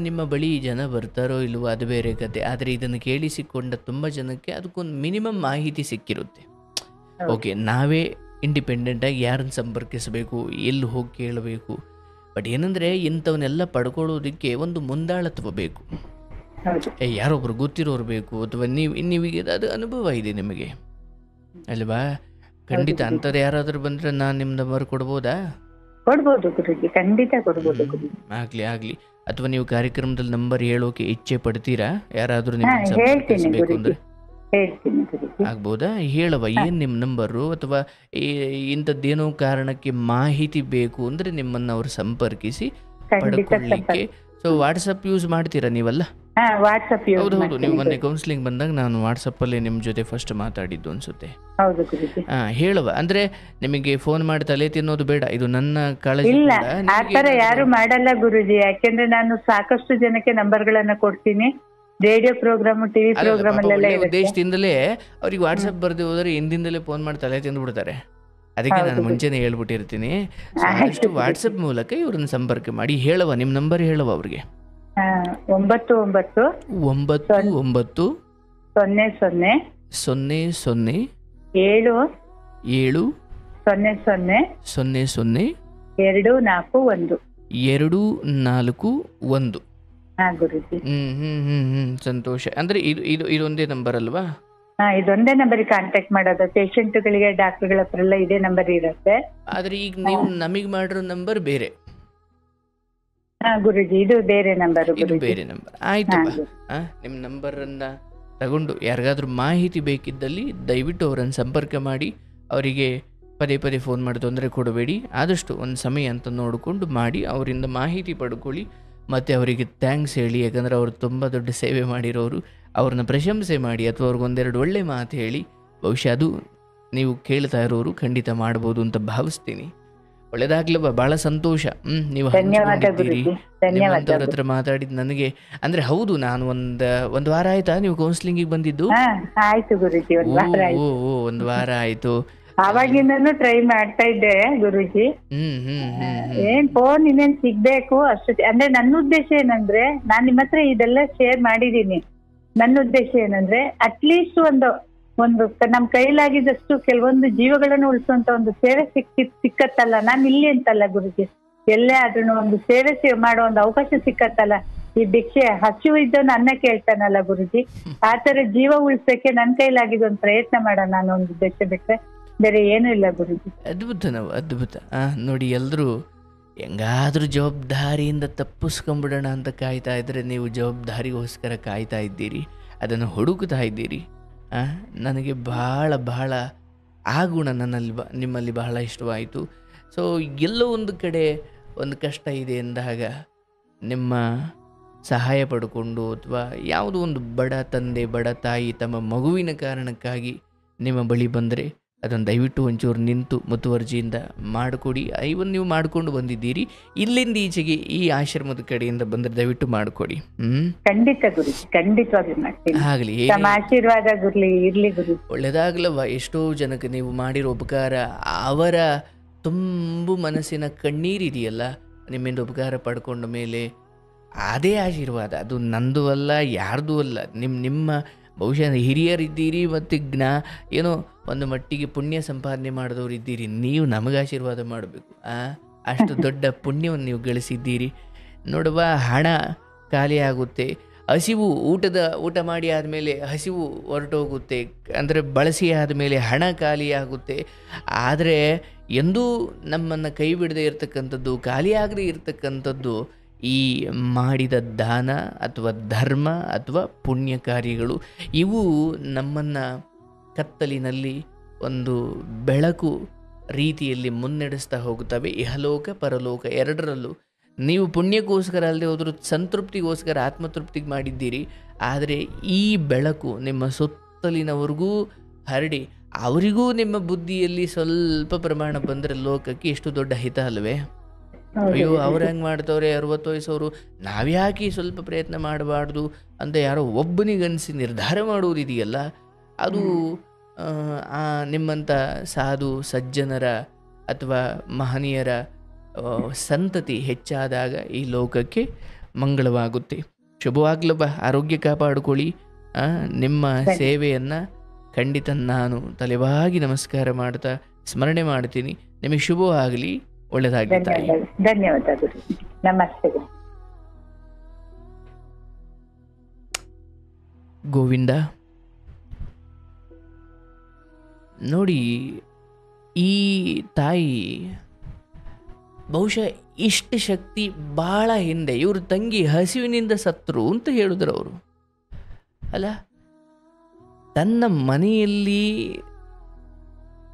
ನಿಮ್ಮ ಬಳಿ ಜನ ಬರ್ತಾರೋ ಇಲ್ವೋ ಅದು ಬೇರೆ ಕತೆ. ಆದರೆ ಇದನ್ನು ಕೇಳಿಸಿಕೊಂಡ ತುಂಬ ಜನಕ್ಕೆ ಅದಕ್ಕೊಂದು ಮಿನಿಮಮ್ ಮಾಹಿತಿ ಸಿಕ್ಕಿರುತ್ತೆ.
ಹೌದು.
ಓಕೆ, ನಾವೇ ಇಂಡಿಪೆಂಡೆಂಟಾಗಿ ಯಾರನ್ನು ಸಂಪರ್ಕಿಸಬೇಕು, ಎಲ್ಲಿ ಹೋಗಿ ಕೇಳಬೇಕು. ಬಟ್ ಏನಂದರೆ ಇಂಥವನ್ನೆಲ್ಲ ಪಡ್ಕೊಳ್ಳೋದಕ್ಕೆ ಒಂದು ಮುಂದಾಳತ್ವ ಬೇಕು.
ಹೌದು.
ಯಾರೊಬ್ರು ಗೊತ್ತಿರೋರು ಬೇಕು, ಅಥವಾ ನೀವೀಗ ಅದು ಅನುಭವ ಇದೆ ನಿಮಗೆ ಅಲ್ವಾ? ಖಂಡಿತ ಅಂಥದ್ದು ಯಾರಾದರೂ ಬಂದರೆ ನಾನು ನಿಮ್ಮ ನಂಬರ್ ಕೊಡ್ಬೋದಾ?
ಕೊಡ್ಬೋದು ಗುರುಜಿ, ಖಂಡಿತ ಕೊಡ್ಬೋದು ಗುರುಜಿ.
ಆಗಲಿ. ಅಥವಾ ನೀವು ಕಾರ್ಯಕ್ರಮದಲ್ಲಿ ನಂಬರ್ ಹೇಳೋಕೆ ಇಚ್ಛೆ ಪಡ್ತೀರಾ? ಯಾರಾದರೂ
ಹಾ,
ನಿಮ್ಮನ್ನು
ಹೇಳ್ತೀನಿ
ಸಂಪರ್ಕಿಸಬೇಕು
ಗುರುಜಿ,
ಅಂದರೆ
ಹೇಳ್ತೀನಿ ಗುರುಜಿ.
ಆಗ್ಬೋದಾ? ಹೇಳವ, ಏನು ನಿಮ್ಮ ನಂಬರು, ಅಥವಾ ಇಂಥದ್ದೇನೋ ಕಾರಣಕ್ಕೆ ಮಾಹಿತಿ ಬೇಕು ಅಂದರೆ ನಿಮ್ಮನ್ನು ಅವರು ಸಂಪರ್ಕಿಸಿ
ಖಂಡಿತ
ಪಡ್ಕೊಳ್ಳಿಕ್ಕೆ. ಸೊ ವಾಟ್ಸಪ್ ಯೂಸ್ ಮಾಡ್ತೀರಾ ನೀವಲ್ಲ?
ಹಾ, ವಾಟ್ಸಪ್ ಯೂಸ್
ಹೌದು,
ಮಾಡ್ತೀನಿ
ನೀವು ಮೊನ್ನೆ
ಗುರೂಜಿ.
ಕೌನ್ಸಿಲಿಂಗ್ ಬಂದಾಗ ನಾನು ವಾಟ್ಸಪ್ಪಲ್ಲೇ ನಿಮ್ಮ ಜೊತೆ ಫಸ್ಟ್ ಮಾತಾಡಿದ್ದು ಅನಿಸುತ್ತೆ.
ಹೌದು ಗುರುಜಿ.
ಹೇಳುವ, ಅಂದರೆ ನಿಮಗೆ ಫೋನ್ ಮಾಡಿ ತಲೆ ತಿನ್ನೋದು ಬೇಡ, ಇದು ನನ್ನ ಕಾಳಜಿ
ಇಲ್ಲ,
ಕೂಡ.
ಆ ತರ ಯಾರು ಮಾಡಲ್ಲ ಗುರುಜಿ. ಯಾಕೆಂದ್ರೆ ನಾನು ಸಾಕಷ್ಟು ಜನಕ್ಕೆ ನಂಬರ್ಗಳನ್ನ ಕೊಡ್ತೀನಿ. ರೇಡಿಯೋ ಪ್ರೋಗ್ರಾಮ್, ಟಿವಿ
ಅಲ್ಲ,
ಪ್ರೋಗ್ರಾಮ್
ಪಾಪ
ಅಲ್ಲೆಲ್ಲ
ಒಳ್ಳೆ
ಇರುತ್ತೆ.
ಉದ್ದೇಶದಿಂದಲೇ ಅವ್ರಿಗೆ ವಾಟ್ಸಪ್ ಬರ್ದು ಹೋದರೆ ಹಿಂದಿಂದಲೇ ಫೋನ್ ಮಾಡಿ ತಲೆ ತಿಂದು ಬಿಡ್ತಾರೆ. ಅದಕ್ಕೆ
ಹೌದು
ನಾನು
ಗುರೂಜಿ.
ಮುಂಚೆನೇ ಹೇಳ್ಬಿಟ್ಟಿರ್ತೀನಿ. ಸೊ
ಆಯ್ತು
ಆದಷ್ಟು
ಗುರೂಜಿ.
ವಾಟ್ಸಪ್ ಮೂಲಕ ಇವ್ರನ್ನ ಸಂಪರ್ಕ ಮಾಡಿ. ಹೇಳುವ, ನಿಮ್ಮ ನಂಬರ್ ಹೇಳುವ ಅವ್ರಿಗೆ.
99
9 9
0 0
0 0
7
7
0 0
0 0
2 4 1.
2 4 1.
ಹಾ ಗುರುಜಿ.
ಸಂತೋಷ. ಅಂದರೆ ಇದೊಂದೇ ನಂಬರ್ ಅಲ್ವಾ?
ಹಾ, ಇದೊಂದೇ ನಂಬರ್ ಕಾಂಟ್ಯಾಕ್ಟ್ ಮಾಡೋದು. ಪೇಷಂಟ್ಗಳಿಗೆ ಡಾಕ್ಟರ್ಗಳ ಹತ್ರ ಎಲ್ಲ ಇದೇ ನಂಬರ್ ಇರುತ್ತೆ.
ಆದರೆ ಈಗ ನೀವು ನಮಗೆ ಮಾಡಿರೋ ನಂಬರ್ ಬೇರೆ,
ಹಾ ಗುರುಜಿ, ಇದು ಬೇರೆ ನಂಬರ್
ಇದು
ಗುರುಜಿ.
ಬೇರೆ ನಂಬರ್. ಆಯ್ತಪ್ಪ, ನಿಮ್ಮ ನಂಬರನ್ನು ತಗೊಂಡು ಯಾರಿಗಾದ್ರೂ ಮಾಹಿತಿ ಬೇಕಿದ್ದಲ್ಲಿ ದಯವಿಟ್ಟು ಅವರನ್ನು ಸಂಪರ್ಕ ಮಾಡಿ. ಅವರಿಗೆ ಪದೇ ಪದೇ ಫೋನ್ ಮಾಡಿ ತೊಂದರೆ ಕೊಡಬೇಡಿ. ಆದಷ್ಟು ಒಂದು ಸಮಯ ಅಂತ ನೋಡಿಕೊಂಡು ಮಾಡಿ, ಅವರಿಂದ ಮಾಹಿತಿ ಪಡ್ಕೊಳ್ಳಿ. ಮತ್ತು ಅವರಿಗೆ ಥ್ಯಾಂಕ್ಸ್ ಹೇಳಿ, ಯಾಕಂದರೆ ಅವರು ತುಂಬ ದೊಡ್ಡ ಸೇವೆ ಮಾಡಿರೋರು. ಅವ್ರನ್ನ ಪ್ರಶಂಸೆ ಮಾಡಿ, ಅಥವಾ ಅವ್ರಿಗೊಂದೆರಡು ಒಳ್ಳೆ ಮಾತು ಹೇಳಿ. ಬಹುಶಃ ಅದು ನೀವು ಕೇಳ್ತಾ ಇರೋರು ಖಂಡಿತ ಮಾಡ್ಬೋದು ಅಂತ ಭಾವಿಸ್ತೀನಿ. ಒಳ್ಳೇದಾಗ್ಲವ, ಭಾಳ ಸಂತೋಷ. ನೀವು
ಧನ್ಯವಾದ
ಹಂಚಿಕೊಂಡಿದ್ದೀರಿ.
ಗುರುಜಿ, ಧನ್ಯವಾದ.
ನಿಮ್ಮಂಥವ್ರ ಹತ್ರ ಮಾತಾಡಿದ್ದು ನನಗೆ ಅಂದರೆ ಹೌದು, ನಾನು ಒಂದು ವಾರ ಆಯ್ತಾ ನೀವು ಕೌನ್ಸಿಲಿಂಗಿಗೆ ಬಂದಿದ್ದು?
ಹಾ, ಆಯ್ತು ಗುರುಜಿ, ಒಂದ್ ವಾರ ಆಯ್ತು.
ಒಂದು ವಾರ ಆಯ್ತು.
ಆವಾಗಿಂದನೂ ಟ್ರೈ ಮಾಡ್ತಾ ಇದ್ದೆ ಗುರುಜಿ. ಏನ್ ಫೋನ್ ಇನ್ನೇನ್ ಸಿಗ್ಬೇಕು ಅಷ್ಟು. ಅಂದ್ರೆ ನನ್ನ ಉದ್ದೇಶ ಏನಂದ್ರೆ, ನಾನ್ ನಿಮ್ಮ ಹತ್ರ ಇದೆಲ್ಲ ಶೇರ್ ಮಾಡಿದೀನಿ. ನನ್ನ ಉದ್ದೇಶ ಏನಂದ್ರೆ, ಅಟ್ಲೀಸ್ಟ್ ಒಂದು ನಮ್ ಕೈಲಾಗಿದ್ದಷ್ಟು ಕೆಲವೊಂದು ಜೀವಗಳನ್ನು ಉಳಿಸುವಂತ ಒಂದು ಸೇವೆ ಸಿಕ್ಕತ್ತಲ್ಲ. ನಾನು ಇಲ್ಲಿ ಅಂತಲ್ಲ ಗುರುಜಿ, ಎಲ್ಲೇ ಆದ್ರೂ ಒಂದು ಸೇವೆ ಮಾಡೋ ಒಂದು ಅವಕಾಶ ಸಿಕ್ಕತ್ತಲ್ಲ. ಈ ಭಿಕ್ಷೆ ಹಸಿವು ಇದ್ದವನು ಅನ್ನ ಕೇಳ್ತಾನಲ್ಲ ಗುರುಜಿ, ಆತರ ಜೀವ ಉಳಿಸಕ್ಕೆ ನನ್ ಕೈಲಾಗಿದ್ದ ಒಂದು ಪ್ರಯತ್ನ ಮಾಡೋಣ ಅನ್ನೋ ಒಂದು ಉದ್ದೇಶ ಬಿಟ್ರೆ ಬೇರೆ ಏನೂ ಇಲ್ಲ ಗುರುಜಿ.
ಅದ್ಭುತ, ನಾವು ಅದ್ಭುತ. ನೋಡಿ, ಎಲ್ಲರೂ ಹೆಂಗಾದ್ರೂ ಜವಾಬ್ದಾರಿಯಿಂದ ತಪ್ಪಿಸ್ಕೊಂಬಿಡೋಣ ಅಂತ ಕಾಯ್ತಾ ಇದ್ರೆ, ನೀವು ಜವಾಬ್ದಾರಿಗೋಸ್ಕರ ಕಾಯ್ತಾ ಇದ್ದೀರಿ, ಅದನ್ನು ಹುಡುಕ್ತಾ ಇದ್ದೀರಿ. ನನಗೆ ಬಹಳ ಬಹಳ ಆ ಗುಣ ನಿಮ್ಮಲ್ಲಿ ಬಹಳ ಇಷ್ಟವಾಯಿತು. ಸೊ ಎಲ್ಲೋ ಒಂದು ಕಡೆ ಒಂದು ಕಷ್ಟ ಇದೆ ಎಂದಾಗ ನಿಮ್ಮ ಸಹಾಯ ಪಡ್ಕೊಂಡು, ಅಥವಾ ಯಾವುದೋ ಒಂದು ಬಡ ತಂದೆ ಬಡ ತಾಯಿ ತಮ್ಮ ಮಗುವಿನ ಕಾರಣಕ್ಕಾಗಿ ನಿಮ್ಮ ಬಳಿ ಬಂದರೆ ಅದನ್ನು ದಯವಿಟ್ಟು ಒಂಚೂರು ನಿಂತು ಮುತುವರ್ಜಿಯಿಂದ ಮಾಡಿಕೊಡಿ. ಇವನ್ ನೀವು ಮಾಡಿಕೊಂಡು ಬಂದಿದ್ದೀರಿ, ಇಲ್ಲಿಂದ ಈಚೆಗೆ ಈ ಆಶ್ರಮದ ಕಡೆಯಿಂದ ಬಂದರೆ ದಯವಿಟ್ಟು ಮಾಡಿಕೊಡಿ.
ಖಂಡಿತ ಗುರುಜಿ, ಖಂಡಿತವಾಗಿ ಮಾಡ್ತೀನಿ.
ಆಗಲಿ,
ತಮ್ಮ ಆಶೀರ್ವಾದ ಇರ್ಲಿ ಗುರುಜಿ.
ಒಳ್ಳೆದಾಗ್ಲವ. ಎಷ್ಟೋ ಜನಕ್ಕೆ ನೀವು ಮಾಡಿರೋ ಉಪಕಾರ, ಅವರ ತುಂಬು ಮನಸ್ಸಿನ ಕಣ್ಣೀರಿದೆಯಲ್ಲ, ನಿಮ್ಮಿಂದ ಉಪಕಾರ ಪಡ್ಕೊಂಡ ಮೇಲೆ ಅದೇ ಆಶೀರ್ವಾದ. ಅದು ನಂದು ಅಲ್ಲ, ಯಾರ್ದು ಅಲ್ಲ. ನಿಮ್ಮ ಬಹುಶಃ ಹಿರಿಯರಿದ್ದೀರಿ, ಮತ್ತು ಏನೋ ಒಂದು ಮಟ್ಟಿಗೆ ಪುಣ್ಯ ಸಂಪಾದನೆ ಮಾಡಿದವರು ಇದ್ದೀರಿ. ನೀವು ನಮಗೆ ಆಶೀರ್ವಾದ ಮಾಡಬೇಕು. ಅಷ್ಟು ದೊಡ್ಡ ಪುಣ್ಯವನ್ನು ನೀವು ಗಳಿಸಿದ್ದೀರಿ. ನೋಡುವ, ಹಣ ಖಾಲಿ ಆಗುತ್ತೆ, ಹಸಿವು ಊಟ ಮಾಡಿ ಆದಮೇಲೆ ಹಸಿವು ಹೊರಟೋಗುತ್ತೆ, ಅಂದರೆ ಬಳಸಿ ಆದಮೇಲೆ ಹಣ ಖಾಲಿ ಆಗುತ್ತೆ. ಆದರೆ ಎಂದೂ ನಮ್ಮನ್ನು ಕೈ ಬಿಡದೆ ಇರತಕ್ಕಂಥದ್ದು, ಖಾಲಿಯಾಗದೇ ಇರತಕ್ಕಂಥದ್ದು ಈ ಮಾಡಿದ ದಾನ ಅಥವಾ ಧರ್ಮ ಅಥವಾ ಪುಣ್ಯ ಕಾರ್ಯಗಳು. ಇವು ನಮ್ಮನ್ನು ಕತ್ತಲಿನಲ್ಲಿ ಒಂದು ಬೆಳಕು ರೀತಿಯಲ್ಲಿ ಮುನ್ನಡೆಸ್ತಾ ಹೋಗುತ್ತವೆ, ಇಹಲೋಕ ಪರಲೋಕ ಎರಡರಲ್ಲೂ. ನೀವು ಪುಣ್ಯಕ್ಕೋಸ್ಕರ ಅಲ್ಲದೆ ಹೋದರೂ ಸಂತೃಪ್ತಿಗೋಸ್ಕರ ಆತ್ಮತೃಪ್ತಿಗೆ ಮಾಡಿದ್ದೀರಿ. ಆದರೆ ಈ ಬೆಳಕು ನಿಮ್ಮ ಸುತ್ತಲಿನವರಿಗೂ ಹರಡಿ, ಅವರಿಗೂ ನಿಮ್ಮ ಬುದ್ಧಿಯಲ್ಲಿ ಸ್ವಲ್ಪ ಪ್ರಮಾಣ ಬಂದರೆ ಲೋಕಕ್ಕೆ ಎಷ್ಟು ದೊಡ್ಡ ಹಿತ ಅಲ್ವೇ? ಅಯ್ಯೋ, ಅವ್ರು ಹೆಂಗೆ ಮಾಡ್ತವ್ರೆ 60 ವಯಸ್ಸವರು, ನಾವ್ಯಾಕೆ ಸ್ವಲ್ಪ ಪ್ರಯತ್ನ ಮಾಡಬಾರ್ದು ಅಂತ ಯಾರೋ ಒಬ್ಬನಿಗನ್ಸಿ ನಿರ್ಧಾರ ಮಾಡುವುದಿದೆಯಲ್ಲ, ಅದು ನಿಮ್ಮಂಥ ಸಾಧು ಸಜ್ಜನರ ಅಥವಾ ಮಹನೀಯರ ಸಂತತಿ ಹೆಚ್ಚಾದಾಗ ಈ ಲೋಕಕ್ಕೆ ಮಂಗಳವಾಗುತ್ತೆ. ಶುಭವಾಗ್ಲಪ್ಪ, ಆರೋಗ್ಯ ಕಾಪಾಡಿಕೊಳ್ಳಿ. ನಿಮ್ಮ ಸೇವೆಯನ್ನು ಖಂಡಿತ ನಾನು ತಲೆಬಾಗಿ ನಮಸ್ಕಾರ ಮಾಡ್ತಾ ಸ್ಮರಣೆ ಮಾಡ್ತೀನಿ. ನಿಮಗೆ ಶುಭವಾಗಲಿ, ಒಳ್ಳೆಯದಾಗಲಿ ತಾಯಿ.
ಧನ್ಯವಾದ ಗುರುಜಿ. ನಮಸ್ತೆ.
ಗೋವಿಂದ, ನೋಡಿ ಈ ತಾಯಿ ಬಹುಶಃ ಇಷ್ಟ ಶಕ್ತಿ ಭಾಳ ಹಿಂದೆ ಇವ್ರ ತಂಗಿ ಹಸಿವಿನಿಂದ ಸತ್ರು ಅಂತ ಹೇಳಿದ್ರು ಅವರು. ಅಲ್ಲ, ತನ್ನ ಮನೆಯಲ್ಲಿ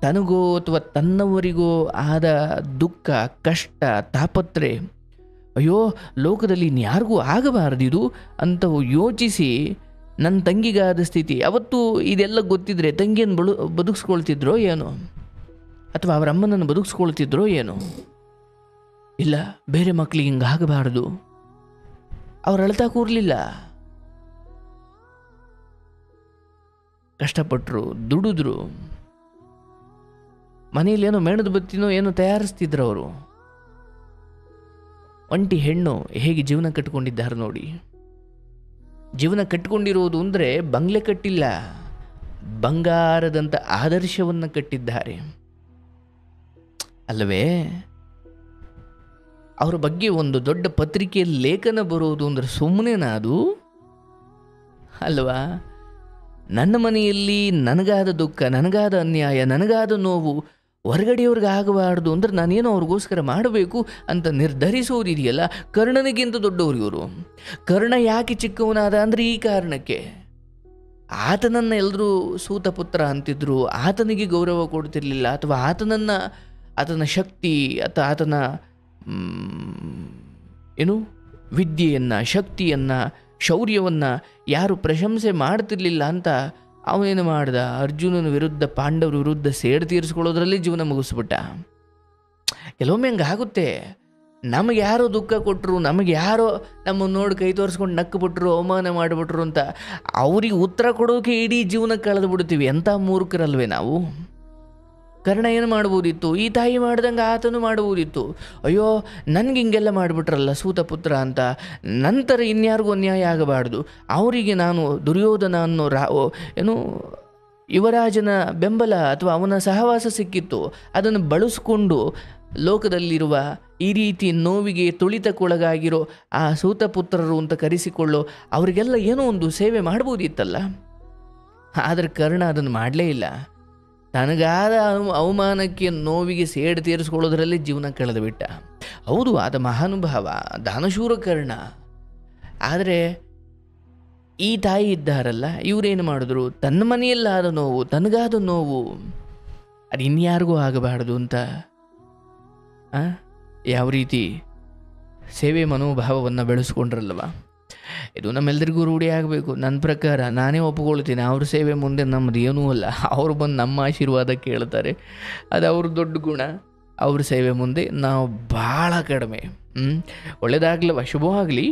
ತನಗೋ ಅಥವಾ ತನ್ನವರಿಗೋ ಆದ ದುಃಖ, ಕಷ್ಟ, ತಾಪತ್ರೆ, ಅಯ್ಯೋ ಲೋಕದಲ್ಲಿ ಇನ್ಯಾರಿಗೂ ಆಗಬಾರ್ದಿದು ಅಂತ ಯೋಚಿಸಿ ನನ್ನ ತಂಗಿಗಾದ ಸ್ಥಿತಿ. ಅವತ್ತು ಇದೆಲ್ಲ ಗೊತ್ತಿದ್ರೆ ತಂಗಿಯನ್ನು ಬದುಕಿಸ್ಕೊಳ್ತಿದ್ರೋ ಏನೋ, ಅಥವಾ ಅವರ ಅಮ್ಮನನ್ನು ಬದುಕಿಸ್ಕೊಳ್ತಿದ್ರೋ ಏನೋ. ಇಲ್ಲ, ಬೇರೆ ಮಕ್ಕಳಿಗೆ ಹಿಂಗಾಗಬಾರ್ದು, ಅವ್ರು ಅಳ್ತಾ ಕೂರಲಿಲ್ಲ. ಕಷ್ಟಪಟ್ಟರು, ದುಡಿದ್ರು, ಮನೆಯಲ್ಲಿ ಏನೋ ಮೇಣದ ಬತ್ತಿನೋ ಏನೋ ತಯಾರಿಸ್ತಿದ್ರು ಅವರು. ಒಂಟಿ ಹೆಣ್ಣು ಹೇಗೆ ಜೀವನ ಕಟ್ಕೊಂಡಿದ್ದಾರೆ ನೋಡಿ. ಜೀವನ ಕಟ್ಟಿಕೊಂಡಿರುವುದು ಅಂದರೆ ಬಂಗ್ಲೆ ಕಟ್ಟಿಲ್ಲ, ಬಂಗಾರದಂಥ ಆದರ್ಶವನ್ನು ಕಟ್ಟಿದ್ದಾರೆ ಅಲ್ಲವೇ. ಅವರ ಬಗ್ಗೆ ಒಂದು ದೊಡ್ಡ ಪತ್ರಿಕೆಯಲ್ಲಿ ಲೇಖನ ಬರೋದು ಅಂದರೆ ಸುಮ್ಮನೆನಾ ಅದು ಅಲ್ವಾ? ನನ್ನ ಮನೆಯಲ್ಲಿ ನನಗಾದ ದುಃಖ, ನನಗಾದ ಅನ್ಯಾಯ, ನನಗಾದ ನೋವು ಹೊರಗಡೆಯವ್ರಿಗೆ ಆಗಬಾರ್ದು ಅಂದರೆ ನಾನೇನೋ ಅವ್ರಿಗೋಸ್ಕರ ಮಾಡಬೇಕು ಅಂತ ನಿರ್ಧರಿಸೋದಿದೆಯಲ್ಲ, ಕರ್ಣನಿಗಿಂತ ದೊಡ್ಡವರು ಇವರು. ಕರ್ಣ ಯಾಕೆ ಚಿಕ್ಕವನಾದ ಅಂದರೆ ಈ ಕಾರಣಕ್ಕೆ. ಆತನನ್ನು ಎಲ್ಲರೂ ಸೂತ ಪುತ್ರ ಅಂತಿದ್ರು, ಆತನಿಗೆ ಗೌರವ ಕೊಡ್ತಿರ್ಲಿಲ್ಲ, ಅಥವಾ ಆತನ ಶಕ್ತಿ ಅಥವಾ ಆತನ ವಿದ್ಯೆಯನ್ನು, ಶಕ್ತಿಯನ್ನು, ಶೌರ್ಯವನ್ನು ಯಾರು ಪ್ರಶಂಸೆ ಮಾಡ್ತಿರ್ಲಿಲ್ಲ ಅಂತ ಅವನೇನು ಮಾಡ್ದ, ಅರ್ಜುನನ ವಿರುದ್ಧ, ಪಾಂಡವರ ವಿರುದ್ಧ ಸೇಡು ತೀರಿಸ್ಕೊಳ್ಳೋದ್ರಲ್ಲಿ ಜೀವನ ಮುಗಿಸ್ಬಿಟ್ಟ. ಕೆಲವೊಮ್ಮೆ ಹಂಗಾಗುತ್ತೆ. ನಮಗೆ ಯಾರೋ ದುಃಖ ಕೊಟ್ಟರು, ನಮಗೆ ಯಾರೋ ನಮ್ಮನ್ನು ನೋಡಿ ಕೈ ತೋರಿಸ್ಕೊಂಡು ನಕ್ಕು ಬಿಟ್ರು, ಅವಮಾನ ಮಾಡಿಬಿಟ್ರು ಅಂತ ಅವ್ರಿಗೆ ಉತ್ತರ ಕೊಡೋಕೆ ಇಡೀ ಜೀವನ ಕಳೆದು ಬಿಡ್ತೀವಿ. ಎಂಥ ಮೂರ್ಖರಲ್ವೇ ನಾವು. ಕರ್ಣ ಏನು ಮಾಡ್ಬೋದಿತ್ತು, ಈ ತಾಯಿ ಮಾಡ್ದಂಗೆ ಆತನು ಮಾಡ್ಬೋದಿತ್ತು. ಅಯ್ಯೋ ನನಗೆ ಹಿಂಗೆಲ್ಲ ಮಾಡಿಬಿಟ್ರಲ್ಲ ಸೂತ ಪುತ್ರ ಅಂತ, ನಂತರ ಇನ್ಯಾರಿಗೂ ಅನ್ಯಾಯ ಆಗಬಾರ್ದು, ಅವರಿಗೆ ನಾನು ದುರ್ಯೋಧನ ಅನ್ನೋ ಯುವರಾಜನ ಬೆಂಬಲ ಅಥವಾ ಅವನ ಸಹವಾಸ ಸಿಕ್ಕಿತ್ತು, ಅದನ್ನು ಬಳಸ್ಕೊಂಡು ಲೋಕದಲ್ಲಿರುವ ಈ ರೀತಿ ನೋವಿಗೆ ತುಳಿತಕ್ಕೊಳಗಾಗಿರೋ ಆ ಸೂತಪುತ್ರರು ಅಂತ ಕರೆಸಿಕೊಳ್ಳೋ ಅವರಿಗೆಲ್ಲ ಏನೋ ಒಂದು ಸೇವೆ ಮಾಡ್ಬೋದಿತ್ತಲ್ಲ. ಆದರೆ ಕರ್ಣ ಅದನ್ನು ಮಾಡಲೇ ಇಲ್ಲ. ತನಗಾದ ಅವಮಾನಕ್ಕೆ, ನೋವಿಗೆ ಸೇಡು ತೀರಿಸ್ಕೊಳ್ಳೋದ್ರಲ್ಲಿ ಜೀವನ ಕಳೆದು ಬಿಟ್ಟ. ಹೌದು, ಆತ ಮಹಾನುಭಾವ, ದಾನಶೂರ ಕರ್ಣ. ಆದರೆ ಈ ತಾಯಿ ಇದ್ದಾರಲ್ಲ, ಇವರೇನು ಮಾಡಿದ್ರು, ತನ್ನ ಮನೆಯಲ್ಲಾದ ನೋವು, ತನಗಾದ ನೋವು ಅದು ಇನ್ಯಾರಿಗೂ ಆಗಬಾರ್ದು ಅಂತ ಯಾವ ರೀತಿ ಸೇವೆ ಮನೋಭಾವವನ್ನು ಬೆಳೆಸ್ಕೊಂಡ್ರಲ್ವ. ಇದು ನಮ್ಮೆಲ್ಲರಿಗೂ ರೂಢಿ ಆಗಬೇಕು. ನನ್ನ ಪ್ರಕಾರ ನಾನೇ ಒಪ್ಪಿಕೊಳ್ತೀನಿ, ಅವ್ರ ಸೇವೆ ಮುಂದೆ ನಮ್ಮದು ಏನೂ ಅಲ್ಲ. ಅವರು ಬಂದು ನಮ್ಮ ಆಶೀರ್ವಾದ ಕೇಳ್ತಾರೆ, ಅದು ಅವ್ರ ದೊಡ್ಡ ಗುಣ. ಅವ್ರ ಸೇವೆ ಮುಂದೆ ನಾವು ಭಾಳ ಕಡಿಮೆ. ಒಳ್ಳೆಯದಾಗ್ಲವ, ಶುಭವಾಗಲಿ.